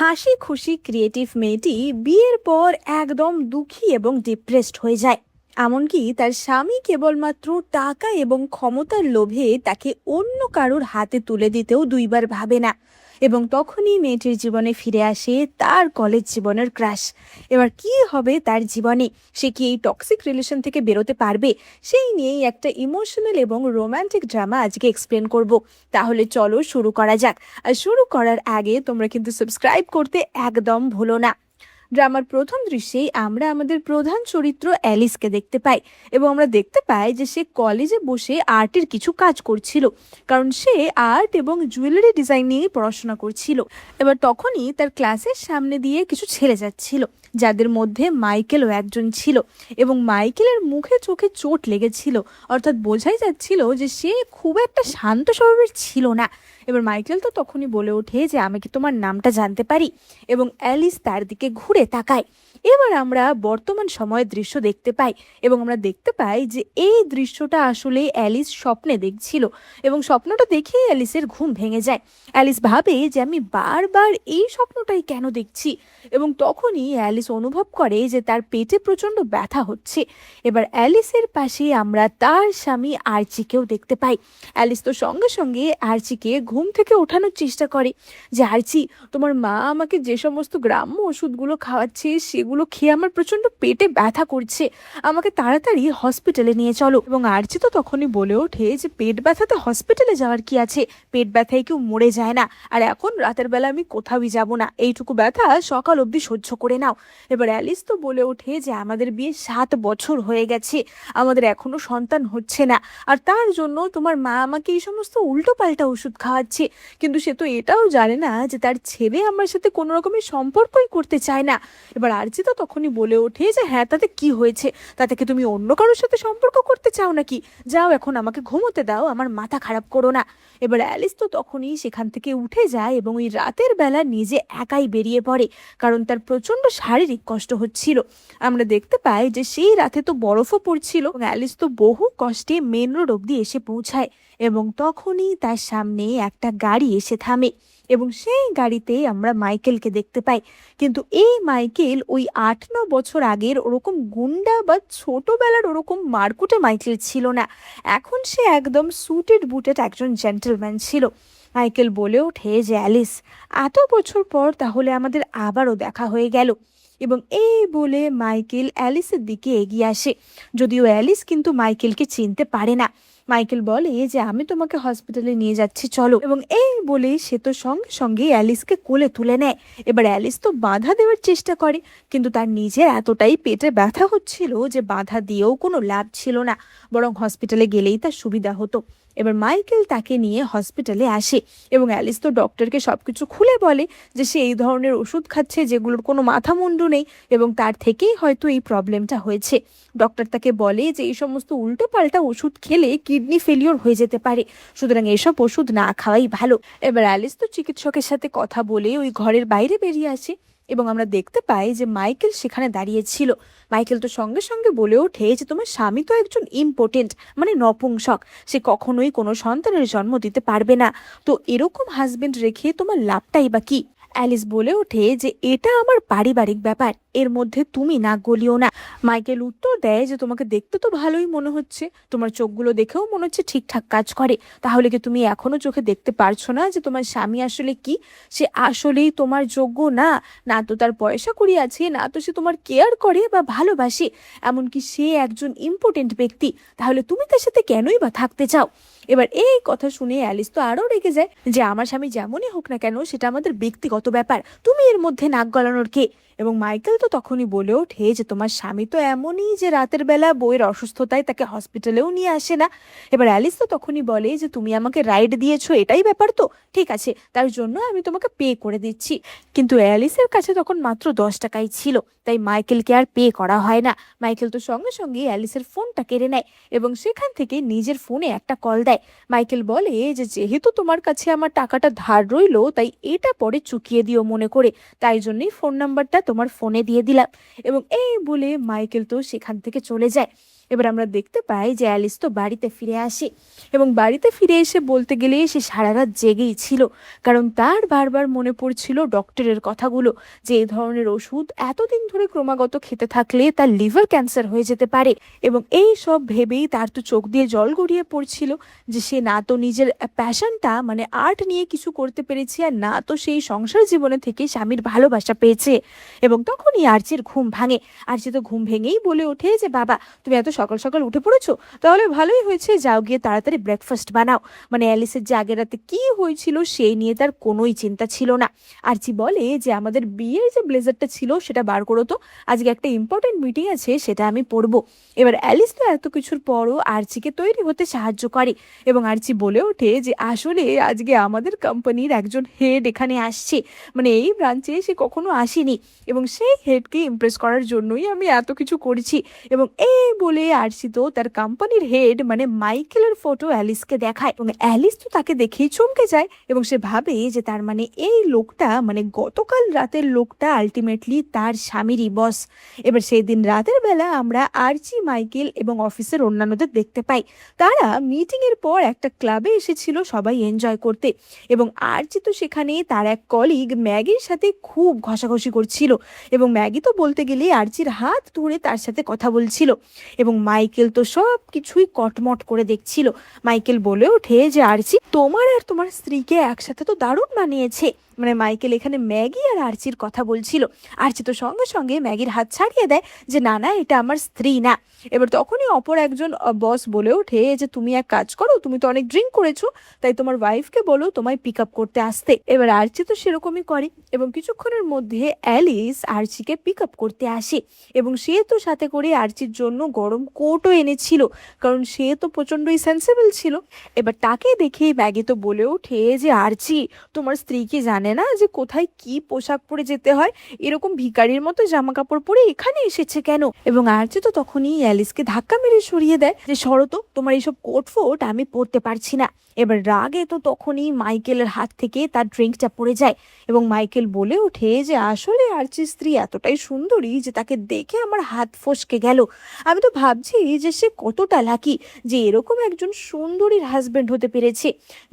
হাসি খুশি ক্রিয়েটিভ মেয়েটি বিয়ের পর একদম দুঃখী এবং ডিপ্রেসড হয়ে যায়। এমনকি তার স্বামী কেবলমাত্র টাকা এবং ক্ষমতার লোভে তাকে অন্য কারোর হাতে তুলে দিতেও দুইবার ভাবে না। এবং তখনই মেয়েটির জীবনে ফিরে আসে তার কলেজ জীবনের ক্রাশ। এবার কি হবে তার জীবনে, সে কি এই টক্সিক রিলেশন থেকে বেরোতে পারবে, সেই নিয়েই একটা ইমোশনাল এবং রোমান্টিক ড্রামা আজকে এক্সপ্লেন করব। তাহলে চলো শুরু করা যাক। আর শুরু করার আগে তোমরা কিন্তু সাবস্ক্রাইব করতে একদম ভুলো না। ড্রামার প্রথম দৃশ্যেই আমরা আমাদের প্রধান চরিত্র অ্যালিসকে দেখতে পাই, এবং আমরা দেখতে পাই যে সে কলেজে বসে আর্টের কিছু কাজ করছিল, কারণ সে আর্ট এবং জুয়েলারি ডিজাইন নিয়ে পড়াশোনা করছিল। এবার তখনই তার ক্লাসের সামনে দিয়ে কিছু ছেলে যাচ্ছিল, যাদের মধ্যে মাইকেলও একজন ছিল। এবং মাইকেলের মুখে চোখে চোট লেগেছিল, অর্থাৎ বোঝাই যাচ্ছিল যে সে খুব একটা শান্ত স্বভাবের ছিল না। এবার মাইকেল তো তখনই বলে ওঠে যে আমি কি তোমার নামটা জানতে পারি, এবং অ্যালিস তার দিকে ঘুরে তাকায়। এবার আমরা বর্তমান সময়ের দৃশ্য দেখতে পাই, এবং আমরা দেখতে পাই যে এই দৃশ্যটা আসলে অ্যালিস স্বপ্নে দেখছিল, এবং স্বপ্নটা দেখেই অ্যালিসের ঘুম ভেঙে যায়। অ্যালিস ভাবে যে আমি বারবার এই স্বপ্নটাই কেন দেখছি, এবং তখনই অ্যালিস অনুভব করে যে তার পেটে প্রচণ্ড ব্যথা হচ্ছে। এবার অ্যালিসের পাশে আমরা তার স্বামী আর্চিকেও দেখতে পাই। অ্যালিস তো সঙ্গে সঙ্গে আর্চিকে ঘুম থেকে ওঠানোর চেষ্টা করে, যে আর্চি, তোমার মা আমাকে যে সমস্ত গ্রাম্য ওষুধগুলো খাওয়াচ্ছে সেগুলো খেয়ে আমার প্রচণ্ড পেটে ব্যথা করছে, আমাকে তাড়াতাড়ি হসপিটালে নিয়ে চলো। এবং আর্চি তো তখনই বলে ওঠে যে পেট ব্যথাতে হসপিটালে যাওয়ার কি আছে, পেট ব্যথায় কেউ মরে যায় না, আর এখন রাতের বেলা আমি কোথাওই যাব না, এইটুকু ব্যথা সকাল অবধি সহ্য করে নাও। এবার অ্যালিস তো বলে ওঠে যে আমাদের বিয়ে 7 বছর হয়ে গেছে, আমাদের এখনো সন্তান হচ্ছে না, আর তার জন্য তোমার মা আমাকে এই সমস্ত উল্টো পাল্টা ওষুধ খাওয়াচ্ছে। কিন্তু সে তো এটাও জানে না যে তার ছেলে আমার সাথে কোনো রকমের সম্পর্কই করতে চায় না। এবার আরজি তো তখনই বলে ওঠে যে হ্যাঁ, তাতে কি হয়েছে, তাতে কি তুমি অন্য কারোর সাথে সম্পর্ক করতে চাও নাকি, যাও এখন আমাকে ঘুমোতে দাও, আমার মাথা খারাপ করো না। এবার অ্যালিস তো তখনই সেখান থেকে উঠে যায়, এবং ওই রাতের বেলা নিজে একাই বেরিয়ে পড়ে, কারণ তার প্রচণ্ড শারীরিক কষ্ট হচ্ছিল। আমরা দেখতে পাই যে সেই রাতে তো বরফও পড়ছিল, অ্যালিস তো বহু কষ্টে মেন রোড অব্দি এসে পৌঁছায়, এবং তখনই তার সামনে একটা গাড়ি এসে থামে, এবং সেই গাড়িতে আমরা মাইকেলকে দেখতে পাই। কিন্তু এই মাইকেল ওই 8-9 বছর আগের ওরকম গুন্ডা বা ছোটবেলার ওরকম মারকুটে মাইকেল ছিল না, এখন সে একদম সুটেড বুটেড একজন জেন্টলম্যান ছিল। মাইকেল বলে ওঠে যে অ্যালিস, এত বছর পর তাহলে আমাদের আবারও দেখা হয়ে গেল। এবং এই বলে মাইকেল অ্যালিসের দিকে এগিয়ে আসে, যদিও অ্যালিস কিন্তু মাইকেলকে চিনতে পারে না। মাইকেল বলে যে আমি তোমাকে হসপিটালে নিয়ে যাচ্ছি, চলো। এবং এই বলে সে তো সঙ্গে সঙ্গে অ্যালিসকে কোলে তুলে নেয়। এবার অ্যালিস তো বাধা দেওয়ার চেষ্টা করে, কিন্তু তার নিজের এতটাই পেটে ব্যথা হচ্ছিল যে বাধা দিয়েও কোনো লাভ ছিল না, বরং হসপিটালে গেলেই তার সুবিধা হতো। এবার মাইকেল তাকে নিয়ে হসপিটালে আসে, এবং অ্যালিস তো ডক্টরকে সবকিছু খুলে বলে যে সে এই ধরনের ওষুধ খাচ্ছে যেগুলোর কোনো মাথা মুন্ডু নেই, এবং তার থেকেই হয়তো এই প্রবলেমটা হয়েছে। ডক্টর তাকে বলে যে এই সমস্ত উল্টো পাল্টা ওষুধ খেলে কিডনি ফেলিওর হয়ে যেতে পারে, সুতরাং এসব ওষুধ না খাওয়াই ভালো। এবার অ্যালিস তো চিকিৎসকের সাথে কথা বলে ওই ঘরের বাইরে বেরিয়ে আসে, এবং আমরা দেখতে পাই যে মাইকেল সেখানে দাঁড়িয়েছিল। মাইকেল তো সঙ্গে সঙ্গে বলে ওঠে যে তোমার স্বামী তো একজন ইম্পোর্টেন্ট, মানে নপুংসক, সে কখনোই কোনো সন্তানের জন্ম দিতে পারবে না, তো এরকম হাজবেন্ড রেখে তোমার লাভটাই বা কি। অ্যালিস বলে ওঠে যে এটা আমার পারিবারিক ব্যাপার, এর মধ্যে তুমি নাক গলিও না। মাইকেল উত্তর দেয় যে তোমাকে দেখতে তো ভালোই মনে হচ্ছে, তোমার চোখগুলো দেখেও মনে হচ্ছে ঠিকঠাক কাজ করে, তাহলে কি তুমি এখনো চোখে দেখতে পারছো না যে তোমার স্বামী আসলে কি, সে আসলেই তোমার যোগ্য না, না তো তার পয়সা কড়ি আছে, না তো সে তোমার কেয়ার করে বা ভালোবাসে, এমনকি সে একজন ইম্পর্টেন্ট ব্যক্তি, তাহলে তুমি তার সাথে কেনই বা থাকতে চাও। এবার এই কথা শুনে অ্যালিস তো আরও রেগে যায় যে আমার স্বামী যেমনই হোক না কেন সেটা আমাদের ব্যক্তিগত ব্যাপার, তুমি এর মধ্যে নাক গলানোর কে। এবং মাইকেল তো তখনই বলে ওঠে যে তোমার স্বামী তো এমনই যে রাতের বেলা বউয়ের অসুস্থতায় তাকে হসপিটালেও নিয়ে আসে না। এবার অ্যালিস তো তখনই বলে যে তুমি আমাকে রাইড দিয়েছো, এটাই ব্যাপার, তো ঠিক আছে, তার জন্য আমি তোমাকে পে করে দিচ্ছি। কিন্তু অ্যালিসের কাছে তখন মাত্র 10 টাকাই ছিল, তাই মাইকেলকে আর পে করা হয় না। মাইকেল তো সঙ্গে সঙ্গে অ্যালিসের ফোনটা কেড়ে নেয়, এবং সেখান থেকে নিজের ফোনে একটা কল দেয়। মাইকেল বলে যে যেহেতু তোমার কাছে আমার টাকাটা ধার রইলো, তাই এটা পরে চুকিয়ে দিও মনে করে, তাই জন্যই ফোন নাম্বারটা তোমার ফোনে দিয়ে দিলাম। এবং এই বলে মাইকেল তো সেখান থেকে চলে যায়। এবার আমরা দেখতে পাই যে অ্যালিস তো বাড়িতে ফিরে আসে এবং বাড়িতে ফিরে এসে বলতে গেলে সে সারা রাত জেগেই ছিল, কারণ তার বারবার মনে পড়ছিল ডক্টরের কথাগুলো যে এই ধরনের ওষুধ এতদিন ধরে ক্রমাগত খেতে থাকলে তার লিভার ক্যান্সার হয়ে যেতে পারে। এবং এই সব ভেবেই তার তো চোখ দিয়ে জল গড়িয়ে পড়ছিল যে সে না তো নিজের প্যাশনটা মানে আর্ট নিয়ে কিছু করতে পেরেছে, আর না তো সেই সংসার জীবনে থেকে স্বামীর ভালোবাসা পেয়েছে। এবং তখনই আর্চির ঘুম ভাঙে। আর্চি তো ঘুম ভেঙেই বলে ওঠে যে বাবা, তুমি এত সকাল সকাল উঠে পড়েছো, তাহলে ভালোই হয়েছে, যাও গিয়ে তাড়াতাড়ি ব্রেকফাস্ট বানাও। মানে অ্যালিসের যে আগের রাতে কি হয়েছিল সেই নিয়ে তার কোনোই চিন্তা ছিল না। আর্চি বলে যে আমাদের বিয়ের যে ব্লেজারটা ছিল সেটা বার করো তো, আজকে একটা ইম্পর্টেন্ট মিটিং আছে, সেটা আমি পড়বো। এবার অ্যালিস তো এত কিছুর পরও আর্চিকে তৈরি হতে সাহায্য করে এবং আর্চি বলে ওঠে যে আসলে আজকে আমাদের কোম্পানির একজন হেড এখানে আসছে, মানে এই ব্রাঞ্চে সে কখনো আসেনি এবং সেই হেডকে ইমপ্রেস করার জন্যই আমি এত কিছু করেছি। এবং এই বলে আর্চি তো তার কোম্পানির হেড মানে মাইকেলের ফটো অ্যালিসকে দেখায় এবং অ্যালিস তো তাকে দেখেই চমকে যায় এবং সে ভাবে যে তার মানে এই লোকটা মানে গতকাল রাতের লোকটা আলটিমেটলি তার স্বামীরই বস। এবার সেই দিন রাতের বেলা আমরা আর্চি, মাইকেল এবং অফিসের অন্যান্যদের দেখতে পাই। তারা মিটিং এর পর একটা ক্লাবে এসেছিল সবাই এনজয় করতে এবং আর্চি তো সেখানে তার এক কলিগ ম্যাগির সাথে খুব ঘষাঘষি করছিল এবং ম্যাগি তো বলতে গেলে আর্চির হাত ধরে তার সাথে কথা বলছিল এবং মাইকেল তো সব কিছুই কটমট করে দেখছিল। মাইকেল বলে ওঠে যে আর্চি, তোমার আর তোমার স্ত্রীকে একসাথে তো দারুণ মানিয়েছে। মানে মাইকেল এখানে ম্যাগি আর আর্চির কথা বলছিল। আর্চি তো সঙ্গে সঙ্গে ম্যাগির হাত ছাড়িয়ে দেয় যে না না, এটা আমার স্ত্রী না। এবার তখনই অপর একজন বস বলে ওঠে যে তুমি এক কাজ করো, তুমি তো অনেক ড্রিঙ্ক করেছো, তাই তোমার ওয়াইফকে বলো তোমায় পিক আপ করতে আসতে। এবার আর্চি তো সেরকমই করে এবং কিছুক্ষণের মধ্যে অ্যালিস আর্চিকে পিক আপ করতে আসে এবং সে তো সাথে করে আর্চির জন্য গরম কোটও এনেছিল, কারণ সে তো প্রচন্ডই সেন্সিবল ছিল। এবার তাকে দেখে ম্যাগি তো বলে ওঠে যে আর্চি, তোমার স্ত্রী কি জানে না যে কোথায় কি পোশাক পরে যেতে হয়? এরকম ভিখারির মতো জামা কাপড় পরে এখানে এসেছে কেন? এবং আর্চি তো তখনই অ্যালিসকে ধাক্কা মেরে সরিয়ে দেয় যে সরো তো, তোমার এইসব কোট ফোট আমি পরতে পারছি না। এবার রাগে তো তখনই মাইকেলের হাত থেকে তার ড্রিঙ্কটা পড়ে যায় এবং মাইকেল বলে ওঠে যে আসলে আর্চির স্ত্রী এতটাই সুন্দরী যে তাকে দেখে আমার হাত ফসকে গেল। আমি তো ভাবছি যে সে কতটা লাকি যে এরকম একজন সুন্দরীর হাজবেন্ড হতে পেরেছে।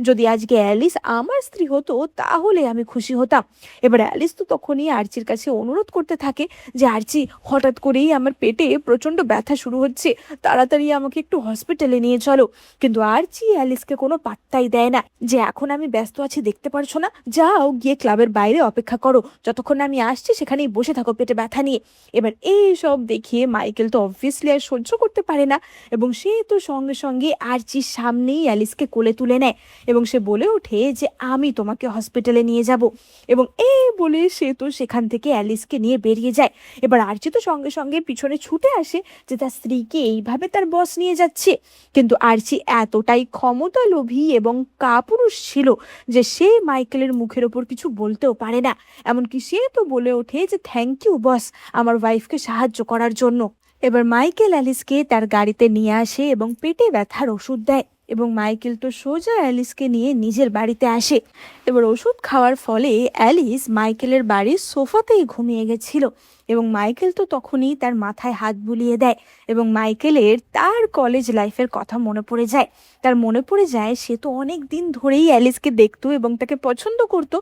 যদি আজকে অ্যালিস আমার স্ত্রী হতো তাহলে আমি খুশি হতাম। এবার অ্যালিস তো তখনই আর্চির কাছে অনুরোধ করতে থাকে যে আর্চি, হঠাৎ করেই আমার পেটে প্রচন্ড ব্যথা শুরু হচ্ছে, তাড়াতাড়ি আমাকে একটু হসপিটালে নিয়ে চলো। কিন্তু আর্চি অ্যালিসকে কোনো পাত্তাই দেয় না যে এখন আমি ব্যস্ত আছি, দেখতে পারছো না, যাও গিয়ে ক্লাবের বাইরে অপেক্ষা করো, যতক্ষণ আমি আসছি সেখানেই বসে থাকো পেটে ব্যথা নিয়ে। এবার এই সব দেখিয়ে মাইকেল তো অবভিয়াসলি আর সহ্য করতে পারে না এবং সে তো সঙ্গে সঙ্গে আর্চির সামনেই অ্যালিসকে কোলে তুলে নেয় এবং সে বলে ওঠে যে আমি তোমাকে হসপিটালে নিয়ে যাব। এবং এই বলে সে তো সেখান থেকে অ্যালিসকে নিয়ে বেরিয়ে যায়। এবার আর্চি তো সঙ্গে সঙ্গে পিছনে ছুটে আসে যে তার স্ত্রীকে এইভাবে তার বস নিয়ে যাচ্ছে। কিন্তু আর্চি এতটাই ক্ষমতালোভী এবং কাপুরুষ ছিল যে সে মাইকেলের মুখের ওপর কিছু বলতেও পারে না। এমনকি সে তো বলে ওঠে যে থ্যাংক ইউ বস, আমার ওয়াইফকে সাহায্য করার জন্য। এবার মাইকেল অ্যালিসকে তার গাড়িতে নিয়ে আসে এবং পেটে ব্যথার ওষুধ দেয় এবং মাইকেল তো সোজা অ্যালিসকে নিয়ে নিজের বাড়িতে আসে। এবার ওষুধ খাওয়ার ফলে অ্যালিস মাইকেলের বাড়ির সোফাতেই ঘুমিয়ে গেছিল এবং মাইকেল তো তখনই তার মাথায় হাত বুলিয়ে দেয় এবং মাইকেলের তার কলেজ লাইফের কথা মনে পড়ে যায়। তার মনে পড়ে যায় সে তো অনেক দিন ধরেই অ্যালিসকে দেখতো এবং তাকে পছন্দ করত,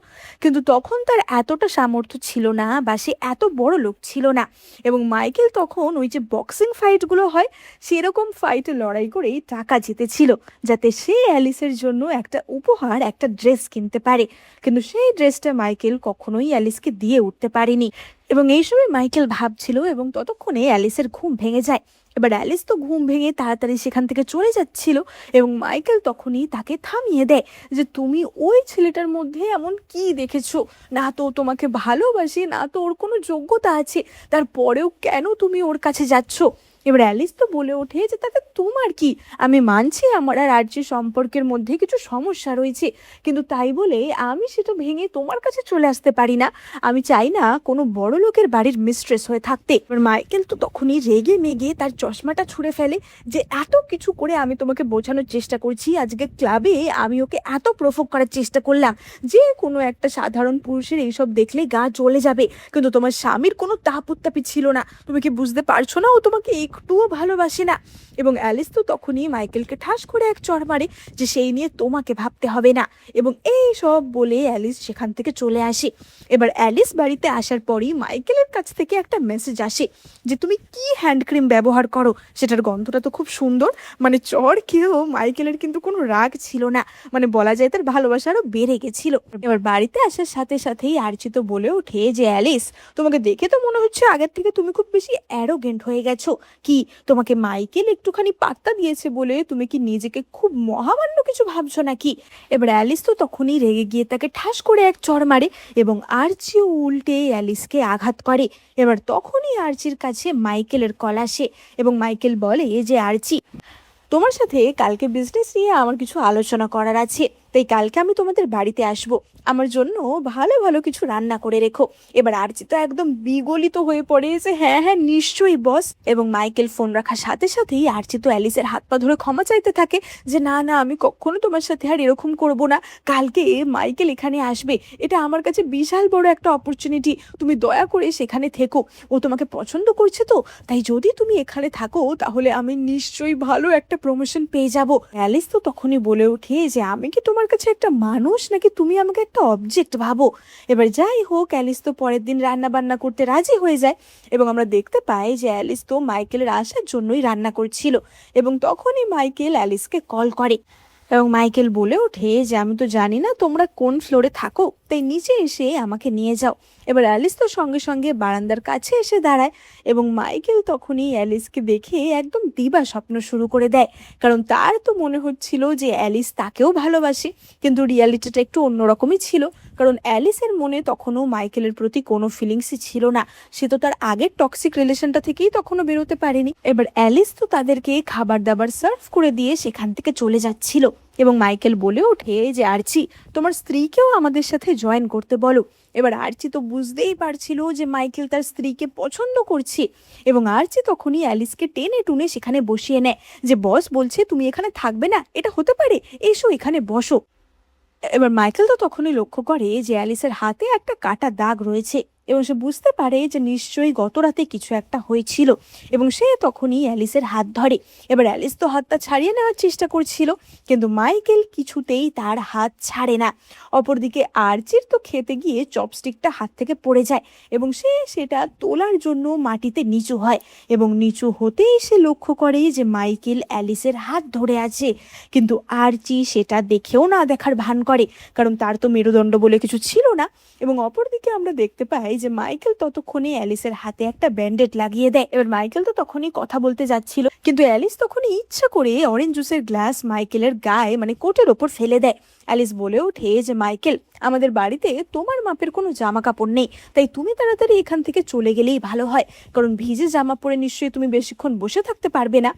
কিন্তু তখন তার এতটা সামর্থ্য ছিল না বা সে এত বড় লোক ছিল না। এবং মাইকেল তখন ওই যে বক্সিং ফাইটগুলো হয় সেরকম ফাইটে লড়াই করেই টাকা জিতেছিল যাতে সে অ্যালিসের জন্য একটা উপহার, একটা ড্রেস কিনতে পারে। কিন্তু সেই ড্রেসটা মাইকেল কখনোই অ্যালিসকে দিয়ে উঠতে পারেনি এবং এই সময় মাইকেল ভাবছিল এবং ততক্ষণে অ্যালিসের ঘুম ভেঙে যায়। এবার অ্যালিস তো ঘুম ভেঙে তাড়াতাড়ি সেখান থেকে চলে যাচ্ছিল এবং মাইকেল তখনই তাকে থামিয়ে দেয় যে তুমি ওই ছেলেটার মধ্যে এমন কি দেখেছো? না তো তোমাকে ভালোবাসে, না তো ওর কোনো যোগ্যতা আছে, তারপরেও কেন তুমি ওর কাছে যাচ্ছ? এবার অ্যালিস তো বলে ওঠে যে তাতে তোমার কি? আমি মানছি আমার আর আর্চির সম্পর্কের মধ্যে কিছু সমস্যা রয়েছে, কিন্তু তাই বলে আমি সেটা ভেঙে তোমার কাছে চলে আসতে পারি না। আমি চাই না কোনো বড় লোকের বাড়ির মিস্ট্রেস হয়ে থাকতে। এবার মাইকেল তো তখনই রেগে মেগে তার চশমাটা ছুঁড়ে ফেলে যে এত কিছু করে আমি তোমাকে বোঝানোর চেষ্টা করছি, আজকে ক্লাবে আমি ওকে এত প্রভোগ করার চেষ্টা করলাম যে কোনো একটা সাধারণ পুরুষের এইসব দেখলে গা জ্বলে যাবে, কিন্তু তোমার স্বামীর কোনো তাপ উত্তাপই ছিল না। তুমি কি বুঝতে পারছো না ও তোমাকে এই একটুও ভালোবাসে না। এবং অ্যালিস তো তখনই মাইকেলকে ঠাস করে এক চড় মারে যে সেই নিয়ে তোমাকে ভাবতে হবে না। এবং এই সব বলে অ্যালিস সেখান থেকে চলে আসে। এবার অ্যালিস বাড়িতে আসার পরই মাইকেলের কাছ থেকে একটা মেসেজ আসে যে তুমি কি হ্যান্ড ক্রিম ব্যবহার করো, সেটার গন্ধটা তো খুব সুন্দর। মানে চড় খেয়েও মাইকেলের কিন্তু কোনো রাগ ছিল না, মানে বলা যায় তার ভালোবাসা আরও বেড়ে গেছিল। এবার বাড়িতে আসার সাথে সাথেই আরচি তো বলে ওঠে যে অ্যালিস, তোমাকে দেখে তো মনে হচ্ছে আগের থেকে তুমি খুব বেশি অ্যারোগেন্ট হয়ে গেছো। কি তোমাকে মাইকেল একটুখানি পাত্তা দিয়েছে বলে তুমি কি নিজেকে খুব মহামান্য কিছু ভাবছো নাকি? এবার অ্যালিস তো তখনই রেগে গিয়ে তাকে ঠাস করে এক চড় মারে এবং আরচিও উল্টে অ্যালিসকে আঘাত করে। এবার তখনই আরচির কাছে মাইকেলের কল আসে এবং মাইকেল বলে যে আরচি, তোমার সাথে কালকে বিজনেস নিয়ে আমার কিছু আলোচনা করার আছে, তাই কালকে আমি তোমাদের বাড়িতে আসব, আমার জন্য ভালো ভালো কিছু রান্না করে রেখো। এবার আরচি তো একদম বিগলিত হয়ে পড়ে যে হ্যাঁ হ্যাঁ নিশ্চয়ই বস। এবং মাইকেল ফোন রাখার সাথে সাথেই আরচি তো অ্যালিসের হাত পা ধরে ক্ষমা চাইতে থাকে যে না না আমি কখনো তোমার সাথে আর এরকম করব না, কালকে মাইকেল এখানে আসবে, এটা আমার কাছে বিশাল বড় একটা অপরচুনিটি, তুমি দয়া করে সেখানে থেকো, ও তোমাকে পছন্দ করছে তো, তাই যদি তুমি এখানে থাকো তাহলে আমি নিশ্চয়ই ভালো একটা প্রমোশন পেয়ে যাব। অ্যালিস তো তখনই বলে ওঠে যে আমি কি তোমার কাছে একটা মানুষ নাকি তুমি আমাকে একটা অবজেক্ট ভাবো। এবার যাই হোক, অ্যালিস তো পরের দিন রান্না বান্না করতে রাজি হয়ে যায় এবং আমরা দেখতে পাই যে অ্যালিস তো মাইকেলের আসার জন্যই রান্না করছিল। এবং তখনই মাইকেল অ্যালিসকে কল করে এবং মাইকেল বলে ওঠে যে আমি তো জানি না তোমরা কোন ফ্লোরে থাকো, তাই নিচে এসে আমাকে নিয়ে যাও। এবার অ্যালিস তো সঙ্গে সঙ্গে বারান্দার কাছে এসে দাঁড়ায় এবং মাইকেল তখনই অ্যালিসকে দেখে একদম দিবা স্বপ্ন শুরু করে দেয়, কারণ তার তো মনে হচ্ছিল যে অ্যালিস তাকেও ভালোবাসে, কিন্তু রিয়ালিটিটা একটু অন্যরকমই ছিল, কারণ অ্যালিসের মনে তখনও মাইকেলের প্রতি কোনো ফিলিংসই ছিল না, সে তো তার আগের টক্সিক রিলেশনটা থেকেই তখনও বেরোতে পারেনি। এবার অ্যালিস তো তাদেরকে খাবার দাবার সার্ভ করে দিয়ে সেখান থেকে চলে যাচ্ছিল এবং মাইকেল বলে ওঠে যে আরচি, তোমার স্ত্রীকেও আমাদের সাথে জয়েন করতে বলো। এবার আরচি তো বুঝতেই পারছিল যে মাইকেল তার স্ত্রীকে পছন্দ করছে এবং আরচি তখনই অ্যালিসকে টেনে টুনে সেখানে বসিয়ে নেয় যে বস বলছে তুমি এখানে থাকবে না, এটা হতে পারে, এসো এখানে বসো। এবার মাইকেল তো তখনই লক্ষ্য করে যে অ্যালিসের হাতে একটা কাটা দাগ রয়েছে এবং সে বুঝতে পারে যে নিশ্চয়ই গত রাতে কিছু একটা হয়েছিল এবং সে তখনই অ্যালিসের হাত ধরে। এবার অ্যালিস তো হাতটা ছাড়িয়ে নেওয়ার চেষ্টা করছিল, কিন্তু মাইকেল কিছুতেই তার হাত ছাড়ে না। অপরদিকে আরচির তো খেতে গিয়ে চপস্টিকটা হাত থেকে পড়ে যায় এবং সে সেটা তোলার জন্য মাটিতে নিচু হয় এবং নিচু হতেই সে লক্ষ্য করে যে মাইকেল অ্যালিসের হাত ধরে আছে, কিন্তু আরচি সেটা দেখেও না দেখার ভান করে, কারণ তার তো মেরুদণ্ড বলে কিছু ছিল না। এবং অপরদিকে আমরা দেখতে পাই যে মাইকেল ততক্ষণে অ্যালিসের হাতে একটা ব্যান্ডেড লাগিয়ে দেয়। এবার মাইকেল তো তখনই কথা বলতে যাচ্ছিল, কিন্তু অ্যালিস তখনই ইচ্ছা করে অরেঞ্জ জুসের গ্লাস মাইকেলের গায়ে মানে কোটের ওপর ফেলে দেয়। অ্যালিস বলে ওঠে যে মাইকেল, আমাদের বাড়িতে তোমার মাপের কোনো জামা কাপড় নেই, তাই তুমি তাড়াতাড়ি এখান থেকে চলে গেলেই ভালো হয়, কারণ ভিজে জামা পরে নিশ্চয়ই তুমি বেশিক্ষণ বসে থাকতে পারবে না।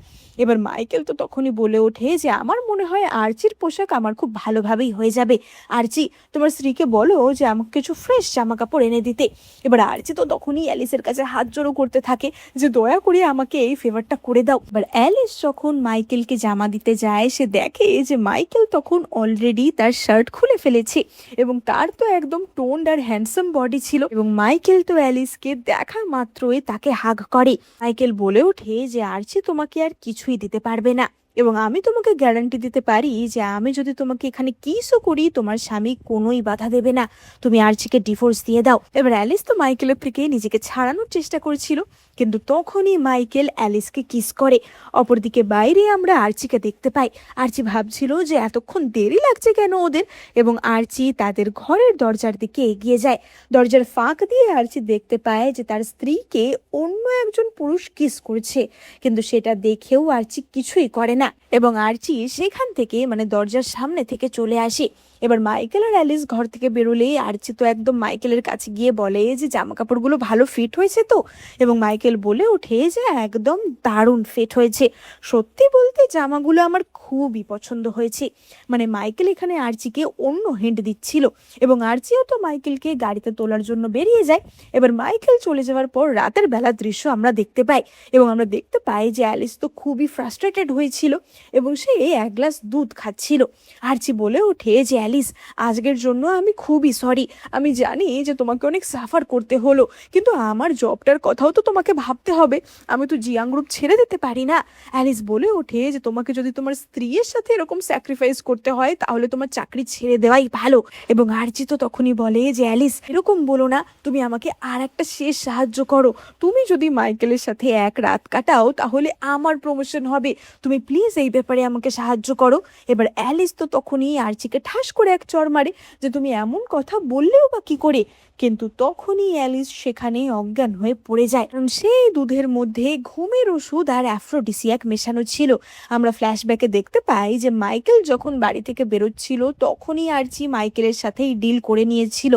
এবার মাইকেল তো তখনই বলে ওঠে যে আমার মনে হয় আরচির পোশাক আমার খুব ভালোভাবেই হয়ে যাবে, আরচি তোমার স্ত্রীকে বলো যে আমাকে কিছু ফ্রেশ জামা কাপড় এনে দিতে। এবার আরচি তো তখনই অ্যালিসের কাছে হাত জোড়ো করতে থাকে যে দয়া করে আমাকে এই ফেভারটা করে দাও। এবার অ্যালিস যখন মাইকেলকে জামা দিতে যায় সে দেখে যে মাইকেল তখন অলরেডি তার শার্ট খুলে ফেলেছে এবং তার তো একদম টোন্ড আর হ্যান্ডসাম বডি ছিল এবং মাইকেল তো অ্যালিসকে দেখা মাত্রই তাকে হাগ করে। মাইকেল বলে ওঠে যে আরচি তোমাকে আর কিছুই দিতে পারবে না এবং আমি তোমাকে গ্যারান্টি দিতে পারি যে আমি যদি তোমাকে এখানে কিসও করি তোমার স্বামী কোনোই বাধা দেবে না, তুমি আরচিকে ডিভোর্স দিয়ে দাও। এবার অ্যালিস তো মাইকেলের থেকে নিজেকে ছাড়ানোর চেষ্টা করছিল, কিন্তু তখনই মাইকেল অ্যালিসকে কিস করে। অপরদিকে বাইরে আমরা আরচিকে দেখতে পাই, আরচি ভাবছিল যে এতক্ষণ দেরি লাগছে কেন ওদের, এবং আরচি তাদের ঘরের দরজার দিকে এগিয়ে যায়। দরজার ফাঁক দিয়ে আরচি দেখতে পায় যে তার স্ত্রীকে অন্য একজন পুরুষ কিস করছে, কিন্তু সেটা দেখেও আরচি কিছুই করে না এবং আরচি সেখান থেকে মানে দরজার সামনে থেকে চলে আসে। এবার মাইকেল আর অ্যালিস ঘর থেকে বেরোলেই আরচি তো একদম মাইকেলের কাছে গিয়ে বলে যে জামা কাপড়গুলো ভালো ফিট হয়েছে তো, এবং মাইকেল বলে ওঠে যে একদম দারুণ ফিট হয়েছে, সত্যি বলতে জামাগুলো আমার খুবই পছন্দ হয়েছে। মানে মাইকেল এখানে আরচিকে অন্য হিন্ট দিচ্ছিল এবং আরচিও তো মাইকেলকে গাড়িতে তোলার জন্য বেরিয়ে যায়। এবার মাইকেল চলে যাওয়ার পর রাতের বেলার দৃশ্য আমরা দেখতে পাই এবং আমরা দেখতে পাই যে অ্যালিস তো খুবই ফ্রাস্ট্রেটেড হয়েছিল এবং সে এক গ্লাস দুধ খাচ্ছিল। আরচি বলে ওঠে যে অ্যালিস, আজকের জন্য আমি খুবই সরি। আমি জানি যে তোমাকে অনেক সাফার করতে হলো, কিন্তু আমার জবটার কথাও তো তোমাকে ভাবতে হবে। আমি তো জিয়াং গ্রুপ ছেড়ে দিতে পারি না। অ্যালিস বলে ওঠে যে তোমাকে যদি তোমার স্ত্রীর সাথে এরকম স্যাক্রিফাইস করতে হয় তাহলে তোমার চাকরি ছেড়ে দেওয়াই ভালো। এবং আরচি তো তখনই বলে যে অ্যালিস, এরকম বলো না, তুমি আমাকে আর একটা শেষ সাহায্য করো। তুমি যদি মাইকেলের সাথে এক রাত কাটাও তাহলে আমার প্রমোশন হবে। তুমি প্লিজ এই ব্যাপারে আমাকে সাহায্য করো। এবার অ্যালিস তো তখনই আরচিকে ঠাস করে এক চড় মারে যে তুমি এমন কথা বললেও বা কি করে। কিন্তু তখনই অ্যালিস সেখানে অজ্ঞান হয়ে পড়ে যায়, কারণ সেই দুধের মধ্যে ঘুমের ওষুধ আর অ্যাফ্রোডিসিয়াক মেশানো ছিল। আমরা ফ্ল্যাশব্যাকে দেখতে পাই যে মাইকেল যখন বাড়ি থেকে বেরোচ্ছিল তখনই আরচি মাইকেলের সাথেই ডিল করে নিয়েছিল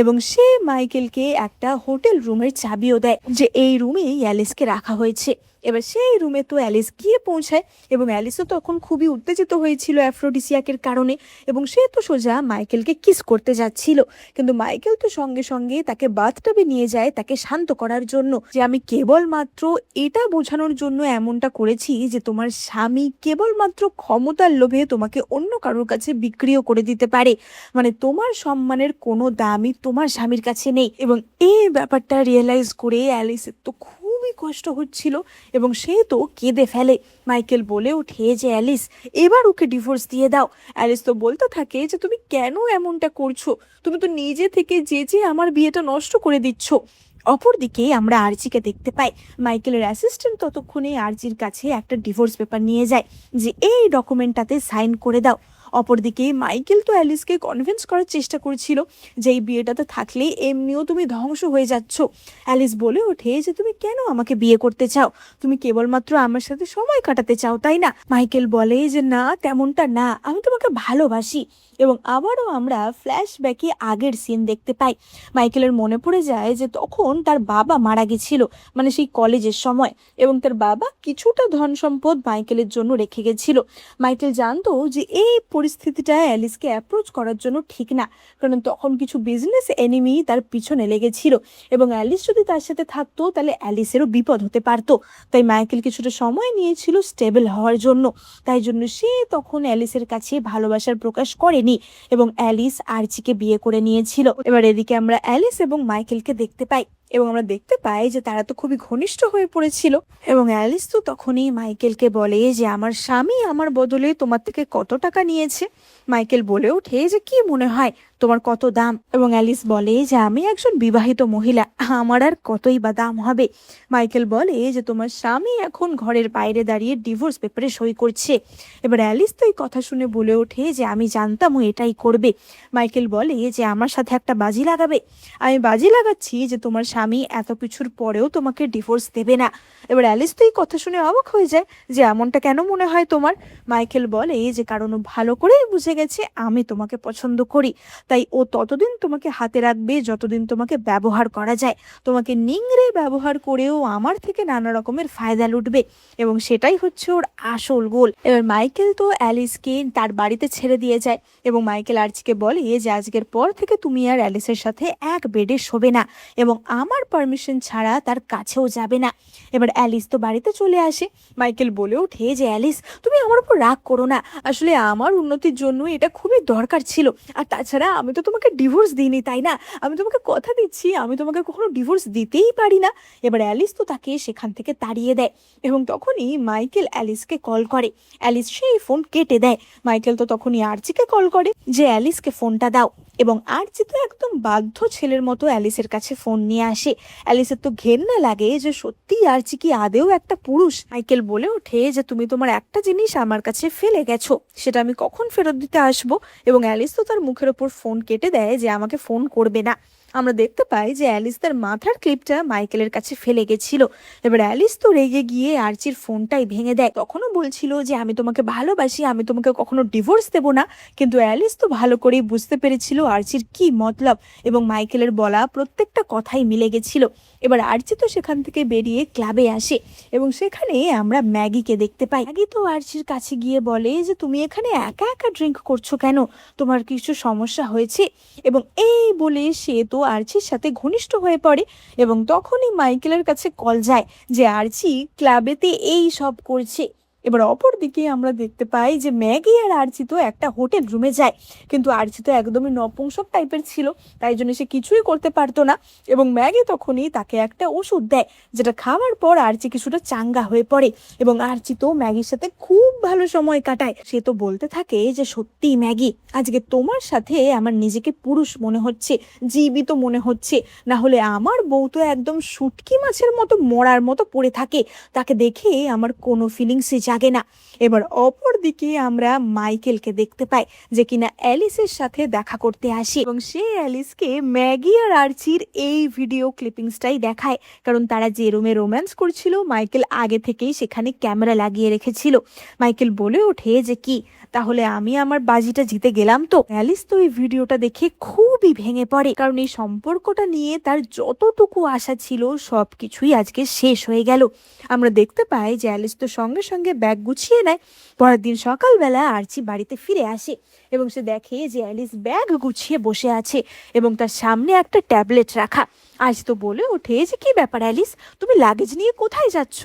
এবং সে মাইকেলকে একটা হোটেল রুমের চাবিও দেয় যে এই রুমেই অ্যালিসকে রাখা হয়েছে। এবার সেই রুমে তো অ্যালিস গিয়ে পৌঁছায় এবং অ্যালিসও তখন খুবই উত্তেজিত হয়েছিল অ্যাফ্রোডিসিয়াকের কারণে এবং সে তো সোজা মাইকেলকে কিস করতে যাচ্ছিল, কিন্তু মাইকেল তো সঙ্গে সঙ্গে তাকে বাথটাবে নিয়ে যায় তাকে শান্ত করার জন্য, যে আমি কেবলমাত্র এটা বোঝানোর জন্য এমনটা করেছি যে তোমার স্বামী কেবলমাত্র ক্ষমতার লোভে তোমাকে অন্য কারোর কাছে বিক্রিও করে দিতে পারে, মানে তোমার সম্মানের কোনো দামই তোমার স্বামীর কাছে নেই। এবং এই ব্যাপারটা রিয়েলাইজ করে অ্যালিসের তো খুবই কষ্ট হচ্ছিল এবং সে তো কেঁদে ফেলে। মাইকেল বলে ওঠে যে অ্যালিস, এবার ওকে ডিভোর্স দিয়ে দাও। অ্যালিস তো বলতে থাকে যে তুমি কেন এমনটা করছো, তুমি তো নিজে থেকে যে আমার বিয়েটা নষ্ট করে দিচ্ছ। অপরদিকে আমরা আরচিকে দেখতে পাই মাইকেলের অ্যাসিস্ট্যান্ট ততক্ষণে আরচির কাছে একটা ডিভোর্স পেপার নিয়ে যায় যে এই ডকুমেন্টটাতে সাইন করে দাও। অপরদিকে মাইকেল তো অ্যালিসকে কনভিন্স করার চেষ্টা করছিল যে এই বিয়েটাতে থাকলে এমনিও তুমি ধ্বংস হয়ে যাচ্ছ। অ্যালিস বলে ওঠে যে তুমি কেন আমাকে বিয়ে করতে চাও, তুমি কেবলমাত্র আমার সাথে সময় কাটাতে চাও তাই না? মাইকেল বলে যে না, তেমনটা না, আমি তোমাকে ভালোবাসি। এবং আবারও আমরা ফ্ল্যাশব্যাকে আগের সিন দেখতে পাই। মাইকেলের মনে পড়ে যায় যে তখন তার বাবা মারা গেছিল, মানে সেই কলেজের সময়, এবং তার বাবা কিছুটা ধন সম্পদ মাইকেলের জন্য রেখে গেছিল। মাইকেল জানতো যে এই পরিস্থিতিটা অ্যালিসকে অ্যাপ্রোচ করার জন্য ঠিক না, কারণ তখন কিছু বিজনেস এনিমি তার পিছনে লেগেছিল এবং অ্যালিস যদি তার সাথে থাকতো তাহলে অ্যালিসেরও বিপদ হতে পারতো। তাই মাইকেল কিছুটা সময় নিয়েছিল স্টেবল হওয়ার জন্য, তাই জন্য সে তখন অ্যালিসের কাছে ভালোবাসার প্রকাশ করেনি এবং অ্যালিস আরচিকে বিয়ে করে নিয়েছিল। এবার এদিকে আমরা অ্যালিস এবং মাইকেলকে দেখতে পাই এবং আমরা দেখতে পাই যে তারা তো খুবই ঘনিষ্ঠ হয়ে পড়েছিল এবং অ্যালিস তো তখনই মাইকেলকে বলে যে আমার স্বামী আমার বদলে তোমার থেকে কত টাকা নিয়েছে। মাইকেল বলে ওঠে যে কি মনে হয় তোমার কত দাম, এবং অ্যালিস বলে যে আমি একজন বিবাহিত মহিলা, আমার আর কতই বা দাম হবে। মাইকেল বলে যে তোমার স্বামী এখন ঘরের বাইরে দাঁড়িয়ে ডিভোর্স পেপারে সই করছে। এবার অ্যালিস তো এই কথা শুনে বলে ওঠে যে আমি জানতাম ও এটাই করবে। মাইকেল বলে যে আমার সাথে একটা বাজি লাগাবে, আমি বাজি লাগাচ্ছি যে তোমার স্বামী এত কিছুর পরেও তোমাকে ডিভোর্স দেবে না। এবার অ্যালিস তো এই কথা শুনে অবাক হয়ে যায় যে এমনটা কেন মনে হয় তোমার? মাইকেল বলে যে কারণ ও ভালো করেই বুঝে গেছে আমি তোমাকে পছন্দ করি, তাই ও ততদিন তোমাকে হাতে রাখবে যতদিন তোমাকে ব্যবহার করা যায়, তোমাকে নিংড়ে ব্যবহার করেও আমার থেকে নানা রকমের ফায়দা লুটবে এবং সেটাই হচ্ছে ওর আসল গোল। এবার মাইকেল তো অ্যালিসকে তার বাড়িতে ছেড়ে দিয়ে যায় এবং মাইকেল আরচিকে বলে যে আজকের পর থেকে তুমি আর অ্যালিসের সাথে এক বেডে শোবে না এবং আমার পারমিশন ছাড়া তার কাছেও যাবে না। এবার অ্যালিস তো বাড়িতে চলে আসে। মাইকেল বলে ওঠে যে অ্যালিস তুমি আমার উপর রাগ করো না, আসলে আমার উন্নতির জন্য এটা খুবই দরকার ছিল, আর তাছাড়া আমি তো তোমাকে ডিভোর্স দিইনি তাই না, আমি তোমাকে কথা দিচ্ছি আমি তোমাকে কখনো ডিভোর্স দিতেই পারি না। এবার অ্যালিস তো তাকে সেখান থেকে তাড়িয়ে দেয় এবং তখনই মাইকেল অ্যালিসকে কল করে। অ্যালিস সেই ফোন কেটে দেয়। মাইকেল তো তখনই আরচিকে কল করে যে অ্যালিসকে ফোনটা দাও এবং আরচি তো একদম বাধ্য ছেলের মতো অ্যালিসের কাছে ফোন নিয়ে আসে। অ্যালিসের তো ঘেন্না লাগে যে সত্যি আরচি কি আদেও একটা পুরুষ। মাইকেল বলে ওঠে যে তুমি তোমার একটা জিনিস আমার কাছে ফেলে গেছো, সেটা আমি কখন ফেরত দিতে আসবো, এবং অ্যালিস তো তার মুখের ওপর ফোন কেটে দেয় যে আমাকে ফোন করবে না। আমরা দেখতে পাই যে অ্যালিস তার মাথার ক্লিপটা মাইকেলের কাছে ফেলে গেছিল। এবার অ্যালিস তো রেগে গিয়ে আরচির ফোনটাই ভেঙে দেয়, তখনও বলছিল যে আমি তোমাকে ভালোবাসি, আমি তোমাকে কখনো ডিভোর্স দেবো না, কিন্তু অ্যালিস তো ভালো করেই বুঝতে পেরেছিল আরচির কি মতলব এবং মাইকেলের বলা প্রত্যেকটা কথাই মিলে গেছিল। এবার আরচি তো সেখান থেকে বেরিয়ে ক্লাবে আসে এবং সেখানে আমরা ম্যাগিকে দেখতে পাই। ম্যাগি তো আরচির কাছে গিয়ে বলে যে তুমি এখানে একা একা ড্রিঙ্ক করছো কেন, তোমার কিছু সমস্যা হয়েছে, এবং এই বলে সে তো আরচির সাথে ঘনিষ্ঠ হয়ে পড়ে এবং তখনই মাইকেলের কাছে কল যায় যে আরচি ক্লাবেতে এই সব করছে। এবার অপর দিকে আমরা দেখতে পাই যে ম্যাগি আর আরচি তো একটা হোটেল রুমে যায়, কিন্তু আরচি তো একদমই নপুংসক টাইপের ছিল, তাই জন্য সে কিছুই করতে পারতো না। এবং ম্যাগি তখনই তাকে একটা ওষুধ দেয়, যেটা খাওয়ার পর আরচি কিছুটা চাঙ্গা হয়ে পড়ে এবং আরচি তো ম্যাগির সাথে খুব ভালো সময় কাটায়। সে তো বলতে থাকে যে সত্যি ম্যাগি, আজকে তোমার সাথে আমার নিজেকে পুরুষ মনে হচ্ছে, জীবিত মনে হচ্ছে, না হলে আমার বউ তো একদম শুটকি মাছের মতো মরার মতো পড়ে থাকে, তাকে দেখে আমার কোনো ফিলিংসই জাগে না। এবার অপর দিকে আমরা মাইকেলকে দেখতে পাই, যে কিনা অ্যালিসের সাথে দেখা করতে আসে এবং সে অ্যালিসকে ম্যাগি আর আর্চির এই ভিডিও ক্লিপিংসটাই দেখায়, কারণ তারা যে রুমে রোম্যান্স করছিল মাইকেল আগে থেকেই সেখানে ক্যামেরা লাগিয়ে রেখেছিল। মাইকেল বলে ওঠে যে কি, তাহলে আমি আমার বাজিটা জিতে গেলাম তো। অ্যালিস তো এই ভিডিওটা দেখে খুবই ভেঙে পড়ে, কারণ এই সম্পর্কটা নিয়ে তার যতটুকু আশা ছিল সবকিছুই আজকে শেষ হয়ে গেল। আমরা দেখতে পাই যে অ্যালিস তো সঙ্গে সঙ্গে ব্যাগ গুছিয়ে নেয়। পরের দিন সকালবেলা আর্চি বাড়িতে ফিরে আসে এবং সে দেখে যে অ্যালিস ব্যাগ গুছিয়ে বসে আছে এবং তার সামনে একটা ট্যাবলেট রাখা। আর্চি তো বলে ওঠে যে কি ব্যাপার অ্যালিস, তুমি লাগেজ নিয়ে কোথায় যাচ্ছ?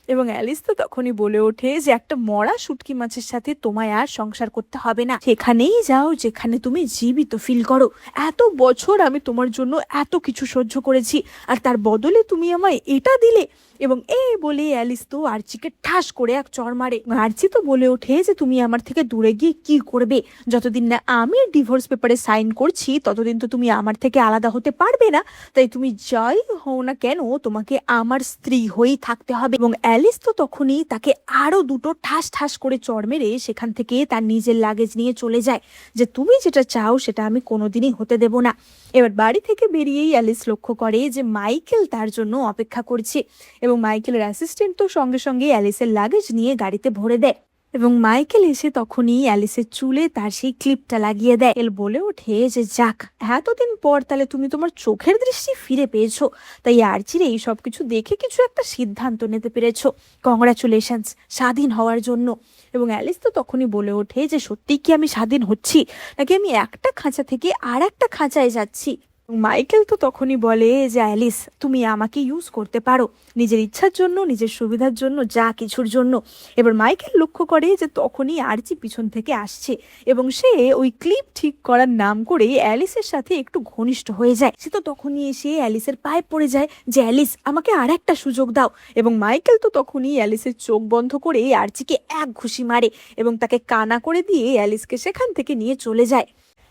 এবং অ্যালিস তো তখনই বলে ওঠে যে একটা মরা শুটকি মাছের সাথে তোমায় আর সংসার করতে হবে না, সেখানেই যাও যেখানে তুমি জীবিত ফিল করো। এত বছর আমি তোমার জন্য এত কিছু সহ্য করেছি, আর তার বদলে তুমি আমায় এটা দিলে। এবং এই বলে অ্যালিস তো আর্চিকে ঠাস করে এক চড় মারে। আর্চি তো বলে ওঠে যে তুমি আমার থেকে দূরে গিয়ে কি করবে, যতদিন না আমি ডিভোর্স পেপারে সাইন করছি ততদিন তো তুমি আমার থেকে আলাদা হতে পারবে না, তাই তুমি যাই হও না কেন তোমাকে আমার স্ত্রী হয়েই থাকতে হবে। এবং অ্যালিস তো তখনই তাকে আরো দুটো ঠাস ঠাস করে চড় মেরে সেখান থেকে তার নিজের লাগেজ নিয়ে চলে যায়, যে তুমি যেটা চাও সেটা আমি কোনোদিনই হতে দেব না। এবার বাড়ি থেকে বেরিয়েই অ্যালিস লক্ষ্য করে যে মাইকেল তার জন্য অপেক্ষা করছে এবং মাইকেলের অ্যাসিস্ট্যান্ট তো সঙ্গে সঙ্গে অ্যালিসের লাগেজ নিয়ে গাড়িতে ভরে দেয়। এবং মাইকেল এসে তখনই অ্যালিসের চুলে তার সেই ক্লিপটা লাগিয়ে দেয়। এল বলে ওঠে যে যাক, এতদিন পর তাহলে তুমি তোমার চোখের দৃষ্টি ফিরে পেয়েছো, তাই আর্চির এই সব কিছু দেখে কিছু একটা সিদ্ধান্ত নিতে পেরেছো, কংগ্রাচুলেশনস স্বাধীন হওয়ার জন্য। এবং অ্যালিস তো তখনই বলে ওঠে যে সত্যি কি আমি স্বাধীন হচ্ছি, নাকি আমি একটা খাঁচা থেকে আর একটা খাঁচায় যাচ্ছি? মাইকেল তো তখনই বলে যে অ্যালিস, তুমি আমাকে ইউজ করতে পারো নিজের ইচ্ছার জন্য, নিজের সুবিধার জন্য, যা কিছুর জন্য। এবার মাইকেল লক্ষ্য করে যে তখনই আর্চি পিছন থেকে আসছে এবং সে ওই ক্লিপ ঠিক করার নাম করে অ্যালিসের সাথে একটু ঘনিষ্ঠ হয়ে যায়। সে তো তখনই এসে অ্যালিসের পায়ে পড়ে যায় যে অ্যালিস আমাকে আর একটা সুযোগ দাও। এবং মাইকেল তো তখনই অ্যালিসের চোখ বন্ধ করে আর্চিকে এক ঘুষি মারে এবং তাকে কানা করে দিয়ে অ্যালিসকে সেখান থেকে নিয়ে চলে যায়।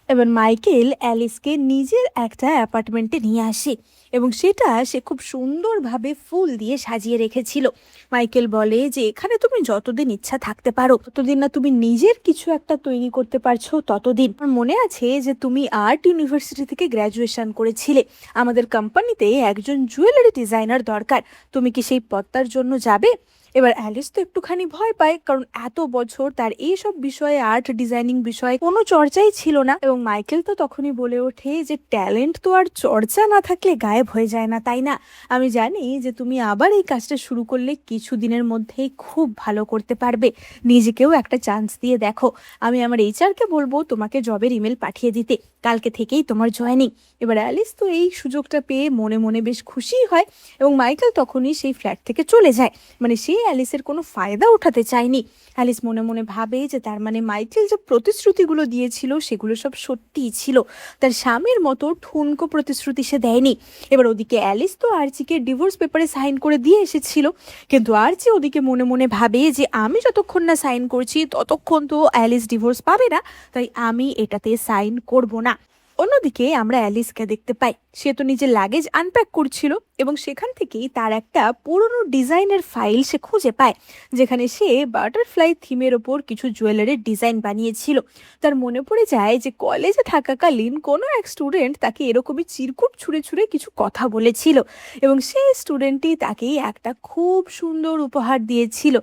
এবার মাইকেল অ্যালিসকে নিজের একটা অ্যাপার্টমেন্টে নিয়ে আসে এবং সেটা সে খুব সুন্দরভাবে ফুল দিয়ে সাজিয়ে রেখেছিল। মাইকেল বলে যে এখানে তুমি যতদিন ইচ্ছা থাকতে পারো, ততদিন না তুমি নিজের কিছু একটা তৈরি করতে পারছো ততদিন। আমার মনে আছে যে তুমি আর্ট ইউনিভার্সিটি থেকে গ্র্যাজুয়েশন করেছিলে, আমাদের কোম্পানিতে একজন জুয়েলারি ডিজাইনার দরকার, তুমি কি সেই পদটার জন্য যাবে? এবার অ্যালিস তো একটুখানি ভয় পায়, কারণ এত বছর তার এইসব বিষয়ে, আর্ট ডিজাইনিং বিষয়ে কোনো চর্চাই ছিল না। এবং মাইকেল তো তখনই বলে ওঠে যে ট্যালেন্ট তো আর চর্চা না থাকলে গায়েব হয়ে যায় না, তাই না? আমি জানি যে তুমি আবার এই কাজটা শুরু করলে কিছুদিনের মধ্যেই খুব ভালো করতে পারবে, নিজেকেও একটা চান্স দিয়ে দেখো। আমি আমার এইচআরকে বলবো তোমাকে জবের ইমেল পাঠিয়ে দিতে, কালকে থেকেই তোমার জয়েনিং। এবার অ্যালিস তো এই সুযোগটা পেয়ে মনে মনে বেশ খুশি হয় এবং মাইকেল তখনই সেই ফ্ল্যাট থেকে চলে যায়। মানে সে অ্যালিসের কোনো ফায়দা উঠাতে চায়নি। অ্যালিস মনে মনে ভাবে যে তার মানে মাইকেল যে প্রতিশ্রুতিগুলো দিয়েছিল সেগুলো সব সত্যিই ছিল, তার স্বামীর মতো ঠুনকো প্রতিশ্রুতি সে দেয়নি। এবার ওদিকে অ্যালিস তো আর্চিকে ডিভোর্স পেপারে সাইন করে দিয়ে এসেছিল, কিন্তু আর্চি ওদিকে মনে মনে ভাবে যে আমি যতক্ষণ না সাইন করছি ততক্ষণ তো অ্যালিস ডিভোর্স পাবে না, তাই আমি এটাতে সাইন করব না। অন্যদিকে আমরা অ্যালিসকে দেখতে পাই, সে তো নিজের লাগেজ আনপ্যাক করছিল এবং সেখান থেকেই তার একটা পুরনো ডিজাইনের ফাইল সে খুঁজে পায়, যেখানে সে বাটারফ্লাই থিমের ওপর কিছু জুয়েলারির ডিজাইন বানিয়েছিল। তার মনে পড়ে যায় যে কলেজে থাকাকালীন কোনো এক স্টুডেন্ট তাকে এরকমই চিরকুট ছুঁড়ে ছুঁড়ে কিছু কথা বলেছিল এবং সেই স্টুডেন্টটি তাকে একটা খুব সুন্দর উপহার দিয়েছিল,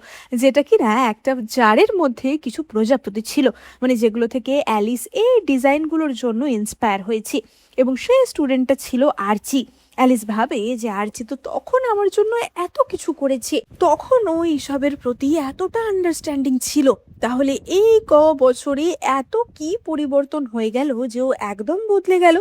যেটা কিনা একটা জারের মধ্যে কিছু প্রজাপতি ছিল, মানে যেগুলো থেকে অ্যালিস এই ডিজাইনগুলোর জন্য ইন্সপায়ার হয়েছে। এবং সেই স্টুডেন্টটা ছিল আর্চি। অ্যালিস ভাবে যে আর্চি তো তখন আমার জন্য এত কিছু করেছে, তখন ও এইসবের প্রতি এতটা আন্ডারস্ট্যান্ডিং ছিল, তাহলে এই বছরে এত কি পরিবর্তন হয়ে গেল যে ও একদম বদলে গেল।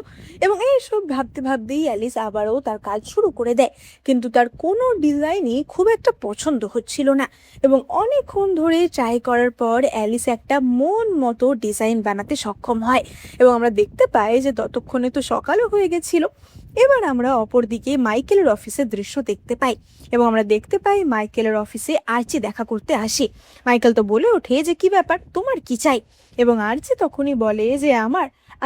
এবং এইসব ভাবতে ভাবতেই অ্যালিস আবারও তার কাজ শুরু করে দেয়, কিন্তু তার কোনো ডিজাইনই খুব একটা পছন্দ হচ্ছিল না। এবং অনেকক্ষণ ধরে ট্রাই করার পর অ্যালিস একটা মন মতো ডিজাইন বানাতে সক্ষম হয়। এবং আমরা দেখতে পাই যে ততক্ষণে তো সকালও হয়ে গেছিল। এবার আমরা অপরদিকে মাইকেলের অফিসের দৃশ্য দেখতে পাই, এবং আমরা দেখতে পাই মাইকেলের অফিসে আর্চি দেখা করতে আসে। মাইকেল তো বলে ওঠে যে কি ব্যাপার, তোমার কি চাই? এবং আর্চি তখনই বলে যে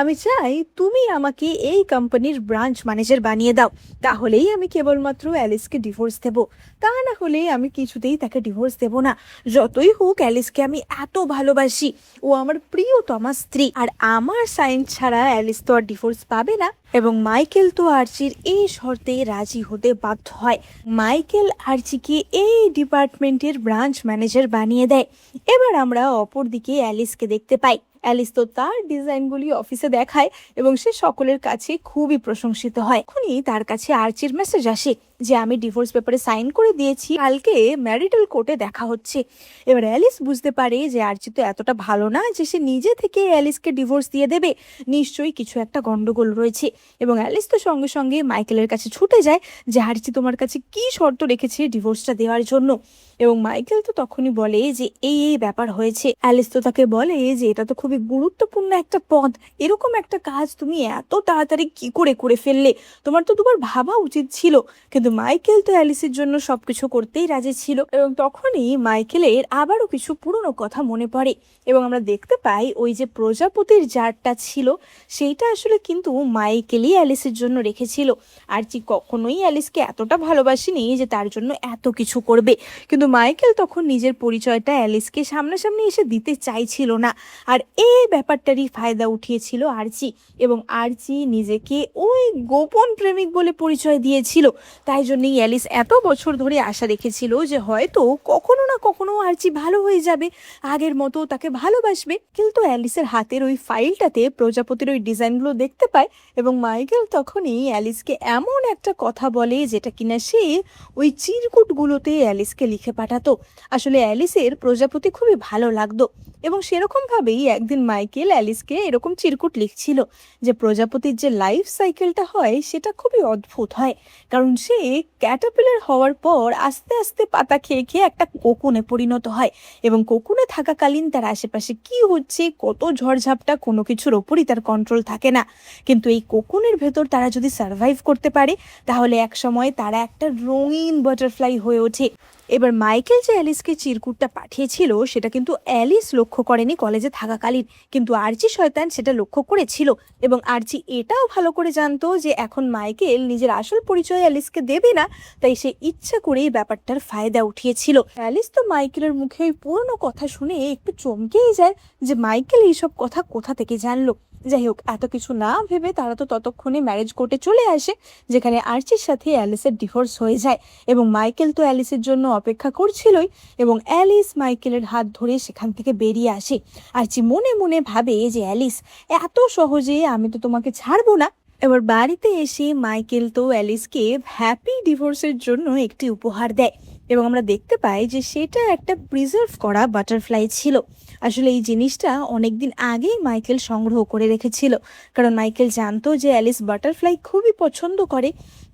আমি চাই তুমি আমাকে এই কোম্পানির ব্রাঞ্চ ম্যানেজার বানিয়ে দাও, তাহলেই আমি কেবলমাত্র অ্যালিসকে ডিভোর্স দেব, তা না হলে আমি কিছুতেই তাকে ডিভোর্স দেব না। যতই হোক অ্যালিসকে আমি এত ভালোবাসি, ও আমার প্রিয়তমা স্ত্রী, আর আমার সাইন ছাড়া অ্যালিস তো আর ডিভোর্স পাবে না। এবং মাইকেল তো আর্চির এই শর্তে রাজি হতে বাধ্য হয়। মাইকেল আর্চিকে এই ডিপার্টমেন্টের ব্রাঞ্চ ম্যানেজার বানিয়ে দেয়। এবার আমরা অপরদিকে অ্যালিসকে দেখতে পাই। অ্যালিস তো তার ডিজাইনগুলি অফিসে দেখায় এবং সে সকলের কাছে খুবই প্রশংসিত হয়। এখনই তার কাছে আর্চির মেসেজ আসে যে আমি ডিভোর্স পেপারে সাইন করে দিয়েছি, কালকে ম্যারিটাল কোর্টে দেখা হচ্ছে। এবার অ্যালিস বুঝতে পারে যে আর্চি তো এতটা ভালো না যে সে নিজে থেকে অ্যালিসকে ডিভোর্স দিয়ে দেবে, নিশ্চয়ই কিছু একটা গন্ডগোল রয়েছে। এবং অ্যালিস তো সঙ্গে সঙ্গে মাইকেলের কাছে ছুটে যায় যে আর্চি তোমার কাছে কি শর্ত রেখেছে ডিভোর্সটা দেওয়ার জন্য। এবং মাইকেল তো তখনই বলে যে এই ব্যাপার হয়েছে। অ্যালিস তো তাকে বলে যে এটা তো খুবই গুরুত্বপূর্ণ একটা পদ, এরকম একটা কাজ তুমি এত তাড়াতাড়ি কি করে করে ফেললে, তোমার তো দুবার ভাবা উচিত ছিল। কিন্তু মাইকেল তো অ্যালিসের জন্য সবকিছু করতেই রাজি ছিল। এবং তখনই মাইকেলের আবারও কিছু পুরনো কথা মনে পড়ে, এবং আমরা দেখতে পাই ওই যে প্রজাপতির জারটা ছিল সেইটা আসলে কিন্তু মাইকেলই অ্যালিসের জন্য রেখেছিল। আর্চি কখনোই অ্যালিসকে এতটা ভালোবাসেনি যে তার জন্য এত কিছু করবে, কিন্তু মাইকেল তখন নিজের পরিচয়টা অ্যালিসকে সামনাসামনি এসে দিতে চাইছিল না। আর এই ব্যাপারটারই ফায়দা উঠিয়েছিল আর্চি, এবং আর্চি নিজেকে ওই গোপন প্রেমিক বলে পরিচয় দিয়েছিল। তাই জন্যই অ্যালিস এত বছর ধরে আশা রেখেছিল যে হয়তো কখনো না কখনো আর্চি ভালো হয়ে যাবে, আগের মতো তাকে ভালোবাসবে। কিন্তু অ্যালিসের হাতের ওই ফাইলটাতে প্রজাপতির ওই ডিজাইনগুলো দেখতে পায়, এবং মাইকেল তখনই অ্যালিসকে এমন একটা কথা বলে যেটা কিনা সে ওই চিরকুটগুলোতে অ্যালিসকে লিখে পাঠাতো। আসলে অ্যালিসের প্রজাপতি খুবই ভালো লাগতো, এবং সেরকমভাবেই একদিন মাইকেল অ্যালিসকে এরকম চিরকুট লিখছিল যে প্রজাপতির যে লাইফ সাইকেলটা হয় সেটা খুবই অদ্ভুত হয়, কারণ সে ক্যাটারপিলার হওয়ার পর আস্তে আস্তে পাতা খেয়ে খেয়ে একটা কোকুনে পরিণত হয়, এবং কোকুনে থাকাকালীন তার আশেপাশে কি হচ্ছে, কত ঝড়ঝাপটা, কোনো কিছুর ওপরই তার কন্ট্রোল থাকে না। কিন্তু এই কোকুনের ভেতর তারা যদি সার্ভাইভ করতে পারে তাহলে এক সময় তারা একটা রঙিন বাটারফ্লাই হয়ে ওঠে। এবার মাইকেল যে অ্যালিসকে চিরকুটটা পাঠিয়েছিল সেটা কিন্তু অ্যালিস লক্ষ্য করেনি কলেজে থাকাকালীন, কিন্তু আর্চি শয়তান সেটা লক্ষ্য করেছিল। এবং আর্চি এটাও ভালো করে জানতো যে এখন মাইকেল নিজের আসল পরিচয় অ্যালিসকে দেবে না, তাই সে ইচ্ছা করেই ব্যাপারটার ফায়দা উঠিয়েছিল। অ্যালিস তো মাইকেলের মুখে ওই পুরনো কথা শুনে একটু চমকেই যায় যে মাইকেল এইসব কথা কোথা থেকে জানলো। যাই হোক, এত কিছু না ভেবে তারা তো ততক্ষণে ম্যারেজ কোর্টে চলে আসে, যেখানে আর্চির সাথে অ্যালিসের ডিভোর্স হয়ে যায়। এবং মাইকেল তো অ্যালিসের জন্য অপেক্ষা করছিলই, এবং অ্যালিস মাইকেলের হাত ধরে সেখান থেকে বেরিয়ে আসে। আর্চি মনে মনে ভাবে যে অ্যালিস, এত সহজে আমি তো তোমাকে ছাড়বো না। এবার বাড়িতে এসে মাইকেল তো অ্যালিসকে হ্যাপি ডিভোর্সের জন্য একটি উপহার দেয়, এবং আমরা দেখতে পাই যে সেটা একটা প্রিজার্ভ করা বাটারফ্লাই ছিল। আসলে এই জিনিসটা অনেকদিন আগেই মাইকেল সংগ্রহ করে রেখেছিল, কারণ মাইকেল জানতো যে অ্যালিস বাটারফ্লাই খুবই পছন্দ করে,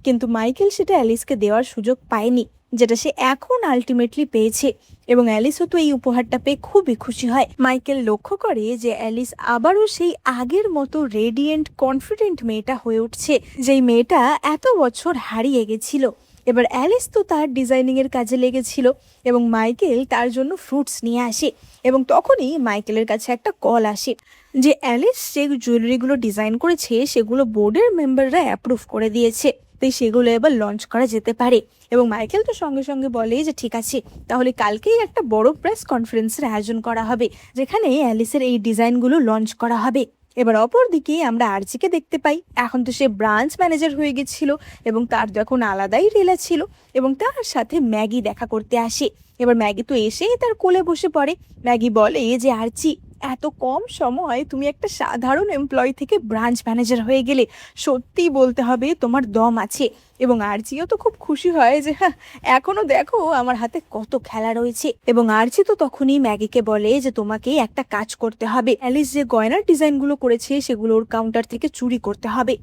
কিন্তু মাইকেল সেটা অ্যালিসকে দেওয়ার সুযোগ পায়নি, যেটা সে এখন আলটিমেটলি পেয়েছে। এবং অ্যালিসও তো এই উপহারটা পেয়ে খুবই খুশি হয়। মাইকেল লক্ষ্য করে যে অ্যালিস আবারও সেই আগের মতো রেডিয়েন্ট কনফিডেন্ট মেয়েটা হয়ে উঠছে, যেই মেয়েটা এত বছর হারিয়ে গেছিল। এবার অ্যালিস তো তার ডিজাইনিংয়ের কাজে লেগেছিল, এবং মাইকেল তার জন্য ফ্রুটস নিয়ে আসে। এবং তখনই মাইকেলের কাছে একটা কল আসে যে অ্যালিস যে জুয়েলারিগুলো ডিজাইন করেছে সেগুলো বোর্ডের মেম্বাররা অ্যাপ্রুভ করে দিয়েছে, তাই সেগুলো এবার লঞ্চ করা যেতে পারে। এবং মাইকেল তো সঙ্গে সঙ্গে বলে যে ঠিক আছে, তাহলে কালকেই একটা বড় প্রেস কনফারেন্সের আয়োজন করা হবে, যেখানে অ্যালিসের এই ডিজাইনগুলো লঞ্চ করা হবে। এবার অপরদিকে আমরা আর্চিকে দেখতে পাই। এখন তো সে ব্রাঞ্চ ম্যানেজার হয়ে গেছিল, এবং তার তো এখন আলাদাই রেলা ছিল, এবং তার সাথে ম্যাগি দেখা করতে আসে। এবার ম্যাগি তো এসেই তার কোলে বসে পড়ে। ম্যাগি বলে যে আর্চি, এত কম সময় তুমি একটা সাধারণ এমপ্লয়ি থেকে ব্রাঞ্চ ম্যানেজার হয়ে গেলে। সত্যিই বলতে হবে তোমার দম আছে। এবং আর্চিও তো খুব খুশি হয় যে হ্যাঁ, এখনো দেখো আমার হাতে কত খেলা রয়েছে। এবং আর্চি তো তখনই ম্যাগিকে বলে যে তোমাকে একটা কাজ করতে হবে, অ্যালিস যে গয়নার ডিজাইনগুলো করেছে সেগুলো ওর কাউন্টার থেকে চুরি করতে হবে।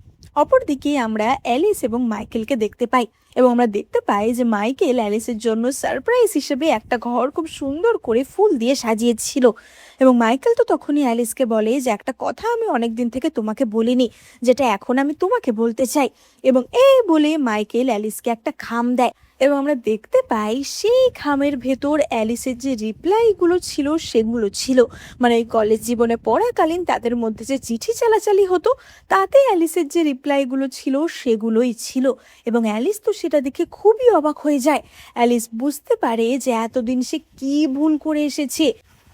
অপরদিকে আমরা অ্যালিস এবং মাইকেলকে দেখতে পাই এবং আমরা দেখতে পাই যে মাইকেল অ্যালিসের জন্য সারপ্রাইজ হিসেবে একটা ঘর খুব সুন্দর করে ফুল দিয়ে সাজিয়েছিল। এবং মাইকেল তো তখনই অ্যালিসকে বলে যে একটা কথা আমি অনেক দিন থেকে তোমাকে বলিনি, যেটা এখন আমি তোমাকে বলতে চাই। এবং এই বলে মাইকেল অ্যালিসকে একটা খাম দেয় এবং আমরা দেখতে পাই সেই খামের ভেতর অ্যালিসের যে রিপ্লাইগুলো ছিল সেগুলো ছিল। মানে এই কলেজ জীবনে পড়াকালীন তাদের মধ্যে যে চিঠি চালাচালি হতো তাতে অ্যালিসের যে রিপ্লাইগুলো ছিল সেগুলোই ছিল। এবং অ্যালিস তো সেটা দেখে খুবই অবাক হয়ে যায়। অ্যালিস বুঝতে পারে যে এতদিন সে কি ভুল করে এসেছে।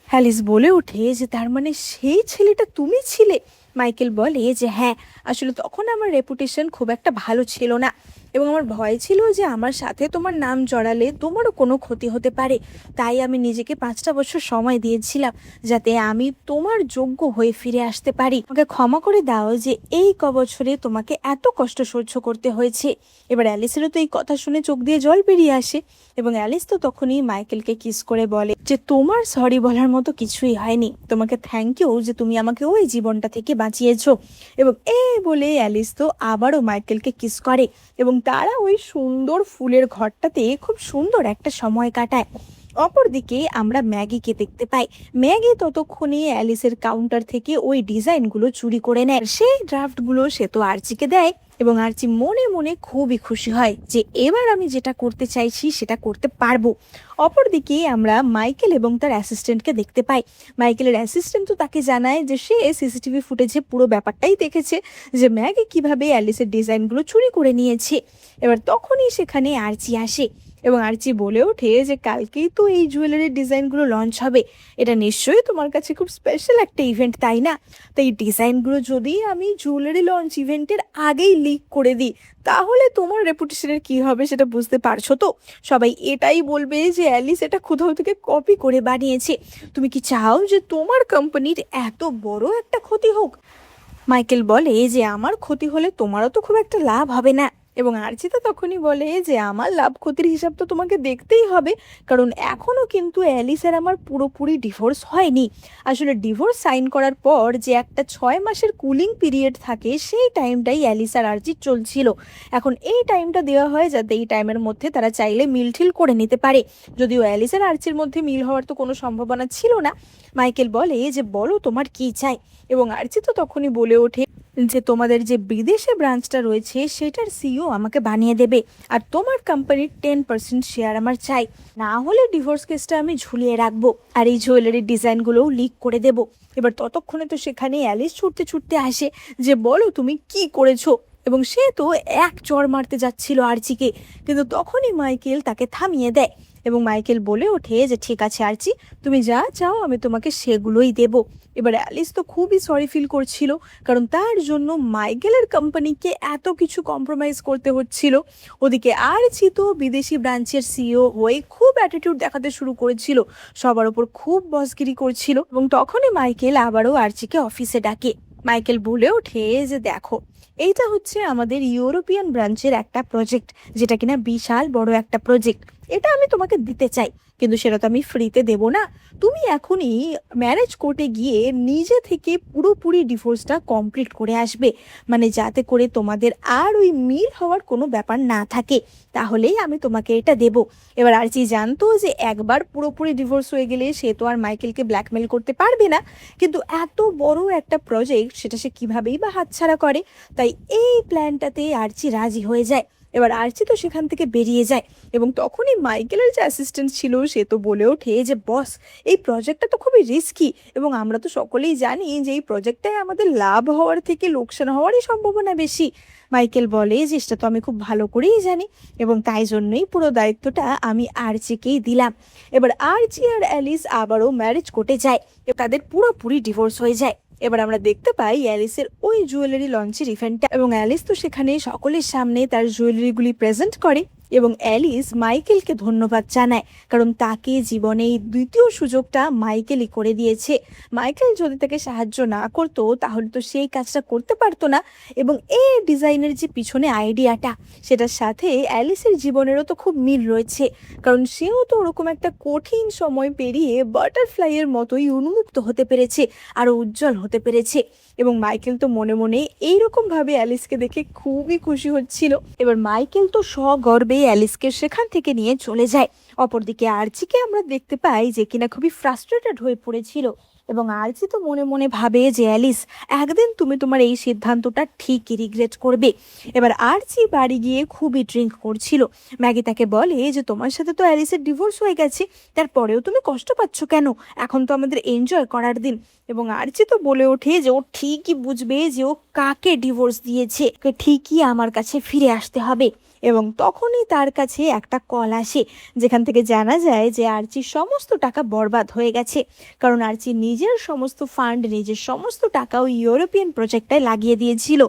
অ্যালিস বলে ওঠে যে তার মানে সেই ছেলেটা তুমি ছিলে। মাইকেল বলে যে হ্যাঁ, আসলে তখন আমার রেপুটেশন খুব একটা ভালো ছিল না এবং আমার ভয় ছিল যে আমার সাথে তোমার নাম জড়ালে তোমারও কোনো ক্ষতি হতে পারে। তাই আমি নিজেকে 5টা বছর সময় দিয়েছিলাম যাতে আমি তোমার যোগ্য হয়ে ফিরে আসতে পারি। আমাকে ক্ষমা করে দাও যে এই বছরে তোমাকে এত কষ্ট সহ্য করতে হয়েছে। এবার অ্যালিসেরও তো এই কথা শুনে চোখ দিয়ে জল বেরিয়ে আসে এবং অ্যালিস তো তখনই মাইকেলকে কিস করে বলে যে তোমার সরি বলার মতো কিছুই হয়নি, তোমাকে থ্যাংক ইউ যে তুমি আমাকে ওই জীবনটা থেকে বাঁচিয়েছো। এবং এই বলে অ্যালিস তো আবারও মাইকেলকে কিস করে এবং তারা ওই সুন্দর ফুলের ঘরটাতে খুব সুন্দর একটা সময় কাটায়। অপরদিকে আমরা ম্যাগিকে দেখতে পাই। ম্যাগি ততক্ষণে অ্যালিসের কাউন্টার থেকে ওই ডিজাইনগুলো চুরি করে নেয়। সেই ড্রাফটগুলো সে তো আর্চিকে দেয় এবং আর্চি মনে মনে খুবই খুশি হয় যে এবার আমি যেটা করতে চাইছি সেটা করতে পারবো। অপরদিকে আমরা মাইকেল এবং তার অ্যাসিস্ট্যান্টকে দেখতে পাই। মাইকেলের অ্যাসিস্ট্যান্ট তো তাকে জানায় যে সে সিসিটিভি ফুটেজে পুরো ব্যাপারটাই দেখেছে যে ম্যাগি কিভাবে অ্যালিসের ডিজাইনগুলো চুরি করে নিয়েছে। এবার তখনই সেখানে আর্চি আসে এবং আর্চি বলে ওঠে যে কালকেই তো এই জুয়েলারির ডিজাইনগুলো লঞ্চ হবে, এটা নিশ্চয়ই তোমার কাছে খুব স্পেশাল একটা ইভেন্ট, তাই না? তো এই ডিজাইনগুলো যদি আমি জুয়েলারি লঞ্চ ইভেন্টের আগেই লিক করে দিই তাহলে তোমার রেপুটেশনের কি হবে সেটা বুঝতে পারছো তো। সবাই এটাই বলবে যে অ্যালিস এটা কোথাও থেকে কপি করে বানিয়েছে। তুমি কি চাও যে তোমার কোম্পানির এত বড় একটা ক্ষতি হোক? মাইকেল বলে যে আমার ক্ষতি হলে তোমারও তো খুব একটা লাভ হবে না। এবং আর্চিতা তখনই বলে যে আমার লাভ ক্ষতির হিসাব তো তোমাকে দেখতেই হবে, কারণ এখনও কিন্তু অ্যালিস আর আমার পুরোপুরি ডিভোর্স হয়নি। আসলে ডিভোর্স সাইন করার পর যে একটা 6 মাসের কুলিং পিরিয়ড থাকে সেই টাইমটাই অ্যালিস আর আর্চির চলছিল। এখন এই টাইমটা দেওয়া হয় যাতে এই টাইমের মধ্যে তারা চাইলে মিলঠিল করে নিতে পারে। যদিও অ্যালিস আর আর্চির মধ্যে মিল হওয়ার তো কোনো সম্ভাবনা ছিল না। মাইকেল বলে যে বলো তোমার কি চাই। এবং আর্চি তো তখনই বলে ওঠে যে তোমাদের যে বিদেশে ব্রাঞ্চটা রয়েছে সেটার সিইও আমাকে বানিয়ে দেবে আর তোমার কোম্পানির 10% শেয়ার আমার চাই, না হলে ডিভোর্স কেসটা আমি ঝুলিয়ে রাখবো আর এই জুয়েলারির ডিজাইনগুলোও লিক করে দেব। এবার ততক্ষণে তো সেখানে অ্যালিস ছুটতে ছুটতে আসে যে বলো তুমি কি করেছো। এবং সে তো এক চড় মারতে যাচ্ছিল আর্চিকে, কিন্তু তখনই মাইকেল তাকে থামিয়ে দেয় এবং মাইকেল বলে ওঠে যে ঠিক আছে আর্চি, তুমি যা চাও আমি তোমাকে সেগুলোই দেব। এবার অ্যালিস তো খুবই সরি ফিল করছিল, কারণ তার জন্য মাইকেলের কোম্পানিকে এত কিছু কম্প্রোমাইজ করতে হচ্ছিল। ওদিকে আর্চি তো বিদেশি ব্রাঞ্চের সিইও হয়ে খুব অ্যাটিটিউড দেখাতে শুরু করেছিল, সবার ওপর খুব বসগিরি করছিল। এবং তখনই মাইকেল আবারও আর্চিকে অফিসে ডাকে। মাইকেল বলে ওঠে যে দেখো, এইটা হচ্ছে আমাদের ইউরোপিয়ান ব্রাঞ্চের একটা প্রজেক্ট, যেটা কিনা বিশাল বড় একটা প্রজেক্ট। এটা আমি তোমাকে দিতে চাই, কিন্তু সেটা তো আমি ফ্রিতে দেব না। তুমি এখনই ম্যারেজ কোর্টে গিয়ে নিজে থেকে পুরোপুরি ডিভোর্সটা কমপ্লিট করে আসবে, মানে যাতে করে তোমাদের আর ওই মিল হওয়ার কোনো ব্যাপার না থাকে, তাহলেই আমি তোমাকে এটা দেব। এবার আর্চি জানতো যে একবার পুরোপুরি ডিভোর্স হয়ে গেলে সে তো আর মাইকেলকে ব্ল্যাকমেল করতে পারবে না, কিন্তু এত বড় একটা প্রজেক্ট সেটা সে কীভাবেই বা হাতছাড়া করে। তাই এই প্ল্যানটাতে আর্চি রাজি হয়ে যায়। এবার আর্চি তো সেখান থেকে বেরিয়ে যায় এবং তখনই মাইকেলের যে অ্যাসিস্ট্যান্ট ছিল সে তো বলে ওঠে যে বস, এই প্রজেক্টটা তো খুবই রিস্কি এবং আমরা তো সকলেই জানি যে এই প্রজেক্টটায় আমাদের লাভ হওয়ার থেকে লোকসান হওয়ারই সম্ভাবনা বেশি। মাইকেল বলে যে সেটা তো আমি খুব ভালো করেই জানি এবং তাই জন্যই পুরো দায়িত্বটা আমি আর্চিকেই দিলাম। এবার আর্চি আর অ্যালিস আবারও ম্যারেজ কোর্টে যায়, তাদের পুরোপুরি ডিভোর্স হয়ে যায়। এবার আমরা দেখতে পাই অ্যালিসের ওই জুয়েলারি লঞ্চের ইভেন্টটা এবং অ্যালিস তো সেখানে সকলের সামনে তার জুয়েলারিগুলি প্রেজেন্ট করে এবং অ্যালিস মাইকেলকে ধন্যবাদ জানায়, কারণ তাকে জীবনে এই দ্বিতীয় সুযোগটা মাইকেলই করে দিয়েছে। মাইকেল যদি তাকে সাহায্য না করতো তাহলে তো সেই কাজটা করতে পারতো না। এবং এই ডিজাইনের যে পিছনে আইডিয়াটা, সেটার সাথে অ্যালিসের জীবনেরও তো খুব মিল রয়েছে, কারণ সেও তো ওরকম একটা কঠিন সময় পেরিয়ে বাটারফ্লাইয়ের মতোই উন্মুক্ত হতে পেরেছে, আরও উজ্জ্বল হতে পেরেছে। এবং মাইকেল তো মনে মনে এইরকমভাবে অ্যালিসকে দেখে খুবই খুশি হচ্ছিল। এবার মাইকেল তো সগর্বে অ্যালিসকে সেখান থেকে নিয়ে চলে যায়। অপরদিকে আর্চিকে আমরা দেখতে পাই যে কিনা খুবই ফ্রাস্ট্রেটেড হয়ে পড়েছিল। এবং আর্চি তো মনে মনে ভাবে যে অ্যালিস, একদিন তুমি তোমার এই সিদ্ধান্তটা ঠিকই রিগ্রেট করবে। এবার আর্চি বাড়ি গিয়ে খুবই ড্রিঙ্ক করছিল। ম্যাগি তাকে বলে যে তোমার সাথে তো অ্যালিসের ডিভোর্স হয়ে গেছে, তারপরেও তুমি কষ্ট পাচ্ছ কেন? এখন তো আমাদের এনজয় করার দিন। এবং আর্চি তো বলে ওঠে যে ও ঠিকই বুঝবে যে ও কাকে ডিভোর্স দিয়েছে, ওকে ঠিকই আমার কাছে ফিরে আসতে হবে। এবং তখনই তার কাছে একটা কল আসে, যেখান থেকে জানা যায় যে আর্চির সমস্ত টাকা বরবাদ হয়ে গেছে, কারণ আর্চি নিজের সমস্ত ফান্ড, নিজের সমস্ত টাকা ওই ইউরোপিয়ান প্রজেক্টটায় লাগিয়ে দিয়েছিল,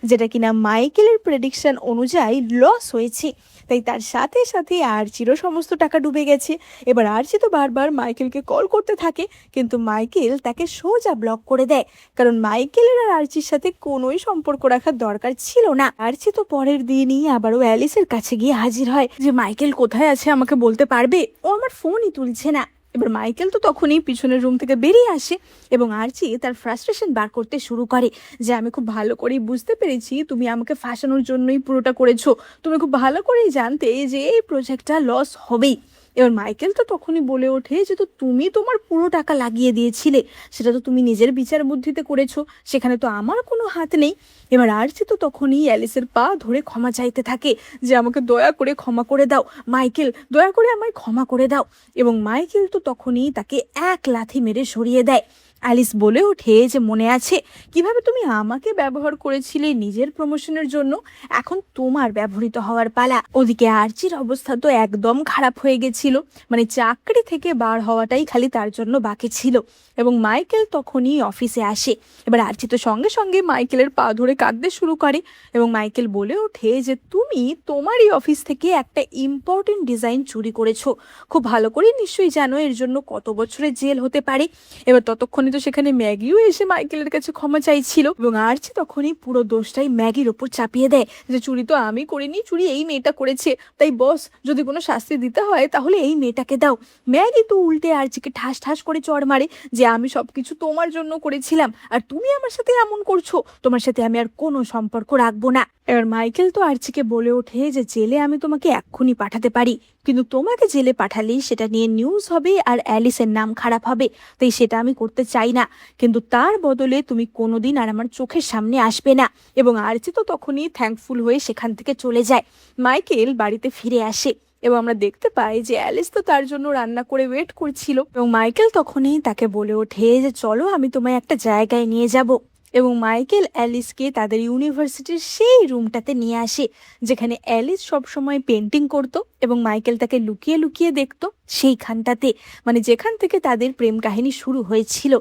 যেটা কিনা মাইকেলের প্রেডিকশন অনুযায়ী লস হয়েছে। তাই তার সাথে সাথে আর্চিরও সমস্ত টাকা ডুবে গেছে। এবার আর্চি তো বারবার মাইকেলকে কল করতে থাকে, কিন্তু মাইকেল তাকে সোজা ব্লক করে দেয়, কারণ মাইকেলের আর আর্চির সাথে কোনোই সম্পর্ক রাখার দরকার ছিল না। আর্চি তো পরের দিনই আবারও অ্যালিসের কাছে গিয়ে হাজির হয় যে মাইকেল কোথায় আছে আমাকে বলতে পারবে, ও আমার ফোনই তুলছে না। এবার মাইকেল তো তখনই পিছনের রুম থেকে বেরিয়ে আসে এবং আর্চি তার ফ্রাস্ট্রেশন বার করতে শুরু করে যে আমি খুব ভালো করেই বুঝতে পেরেছি তুমি আমাকে ফাঁসানোর জন্যই পুরোটা করেছো, তুমি খুব ভালো করেই জানতে যে এই প্রজেক্টটা লস হবেই। এবার মাইকেল তো তখনই বলে ওঠে যে তো তুমি তোমার পুরো টাকা লাগিয়ে দিয়েছিলে, সেটা তো তুমি নিজের বিচার বুদ্ধিতে করেছো, সেখানে তো আমার কোনো হাত নেই। এবার আর্চি তো তখনই অ্যালিসের পা ধরে ক্ষমা চাইতে থাকে যে আমাকে দয়া করে ক্ষমা করে দাও মাইকেল, দয়া করে আমায় ক্ষমা করে দাও। এবং মাইকেল তো তখনই তাকে এক লাথি মেরে সরিয়ে দেয়। অ্যালিস বলে ওঠে যে মনে আছে কিভাবে তুমি আমাকে ব্যবহার করেছিলে নিজের প্রমোশনের জন্য, এখন তোমার ব্যবহৃত হওয়ার পালা। ওদিকে আর্চির অবস্থা তো একদম খারাপ হয়ে গেছিল, মানে চাকরি থেকে বার হওয়াটাই খালি তার জন্য বাকি ছিল। এবং মাইকেল তখনই অফিসে আসে। এবার আর্চি তো সঙ্গে সঙ্গে মাইকেলের পা ধরে কাঁদতে শুরু করে এবং মাইকেল বলে ওঠে যে তুমি তোমারই অফিস থেকে একটা ইম্পর্টেন্ট ডিজাইন চুরি করেছো, খুব ভালো করে নিশ্চয়ই জানো এর জন্য কত বছরের জেল হতে পারে। এবার ততক্ষণে তো সেখানে ম্যাগিও এসে মাইকেলের কাছে ক্ষমা চাইছিল এবং আর্চি তখনই পুরো দোষটাই ম্যাগির ওপর চাপিয়ে দেয় যে চুরি তো আমি করিনি, চুরি এই মেয়েটা করেছে, তাই বস যদি কোনো শাস্তি দিতে হয় তাহলে এই মেয়েটাকে দাও। ম্যাগি তো উল্টে আর্চিকে ঠাস ঠাস করে চড় মারে যে আমি সবকিছু তোমার জন্য করেছিলাম আর তুমি আমার সাথে এমন করছো, তোমার সাথে আমি আর কোনো সম্পর্ক রাখবো না। এবার মাইকেল তো আর্চিকে বলে ওঠে যে জেলে আমি তোমাকে এক্ষুনি পাঠাতে পারি, কিন্তু তোমাকে জেলে পাঠালেই সেটা নিয়ে নিউজ হবে আর অ্যালিসের নাম খারাপ হবে, তাই সেটা আমি করতে চাই না, কিন্তু তার বদলে তুমি কোনোদিন আর আমার চোখের সামনে আসবে না। এবং আর্চি তো তখনই থ্যাঙ্কফুল হয়ে সেখান থেকে চলে যায়। মাইকেল বাড়িতে ফিরে আসে এবং আমরা দেখতে পাই যে অ্যালিস তো তার জন্য রান্না করে ওয়েট করছিল এবং মাইকেল তখনই তাকে বলে ওঠে যে চলো আমি তোমায় একটা জায়গায় নিয়ে যাব। এবং মাইকেল অ্যালিসকে তাদের ইউনিভার্সিটির সেই রুমটাতে নিয়ে আসে যেখানে অ্যালিস সবসময় পেন্টিং করতো এবং মাইকেল তাকে লুকিয়ে লুকিয়ে দেখতো সেইখানটাতে, মানে যেখান থেকে তাদের প্রেম কাহিনী শুরু হয়েছিল।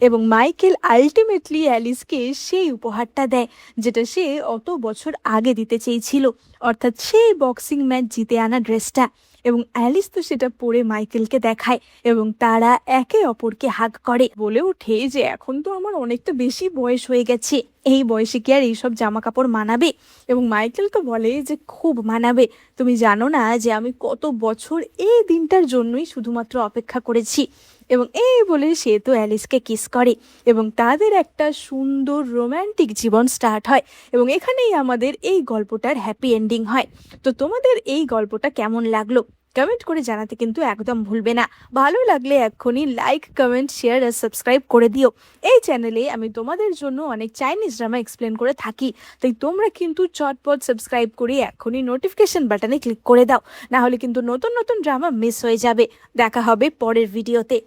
এবং মাইকেল আলটিমেটলি অ্যালিসকে সেই উপহারটা দেয় যেটা সে অত বছর আগে দিতে চেয়েছিল, অর্থাৎ সেই বক্সিং ম্যাচ জিতে আনা ড্রেসটা। এবং অ্যালিস তো সেটা পরে মাইকেলকে দেখায় এবং তারা একে অপরকে হাগ করে, বলে ওঠে যে এখন তো আমার অনেকটা বেশি বয়স হয়ে গেছে, এই বয়সে কি আর এইসব জামা কাপড় মানাবে? এবং মাইকেল তো বলে যে খুব মানাবে, তুমি জানো না যে আমি কত বছর এই দিনটার জন্যই শুধুমাত্র অপেক্ষা করেছি। এবং এই বলে সে তো অ্যালিসকে কিস করে এবং তাদের একটা সুন্দর রোম্যান্টিক জীবন স্টার্ট হয় এবং এখানেই আমাদের এই গল্পটার হ্যাপি এন্ডিং হয়। তো তোমাদের এই গল্পটা কেমন লাগলো কমেন্ট করে জানাতে কিন্তু একদম ভুলবে না। ভালো লাগলে এক্ষুনি লাইক, কমেন্ট, শেয়ার আর সাবস্ক্রাইব করে দিও। এই চ্যানেলে আমি তোমাদের জন্য অনেক চাইনিজ ড্রামা এক্সপ্লেন করে থাকি, তাই তোমরা কিন্তু চটপট সাবস্ক্রাইব করে এক্ষুনি নোটিফিকেশন বাটনে ক্লিক করে দাও, না হলে কিন্তু নতুন নতুন ড্রামা মিস হয়ে যাবে। দেখা হবে পরের ভিডিওতে।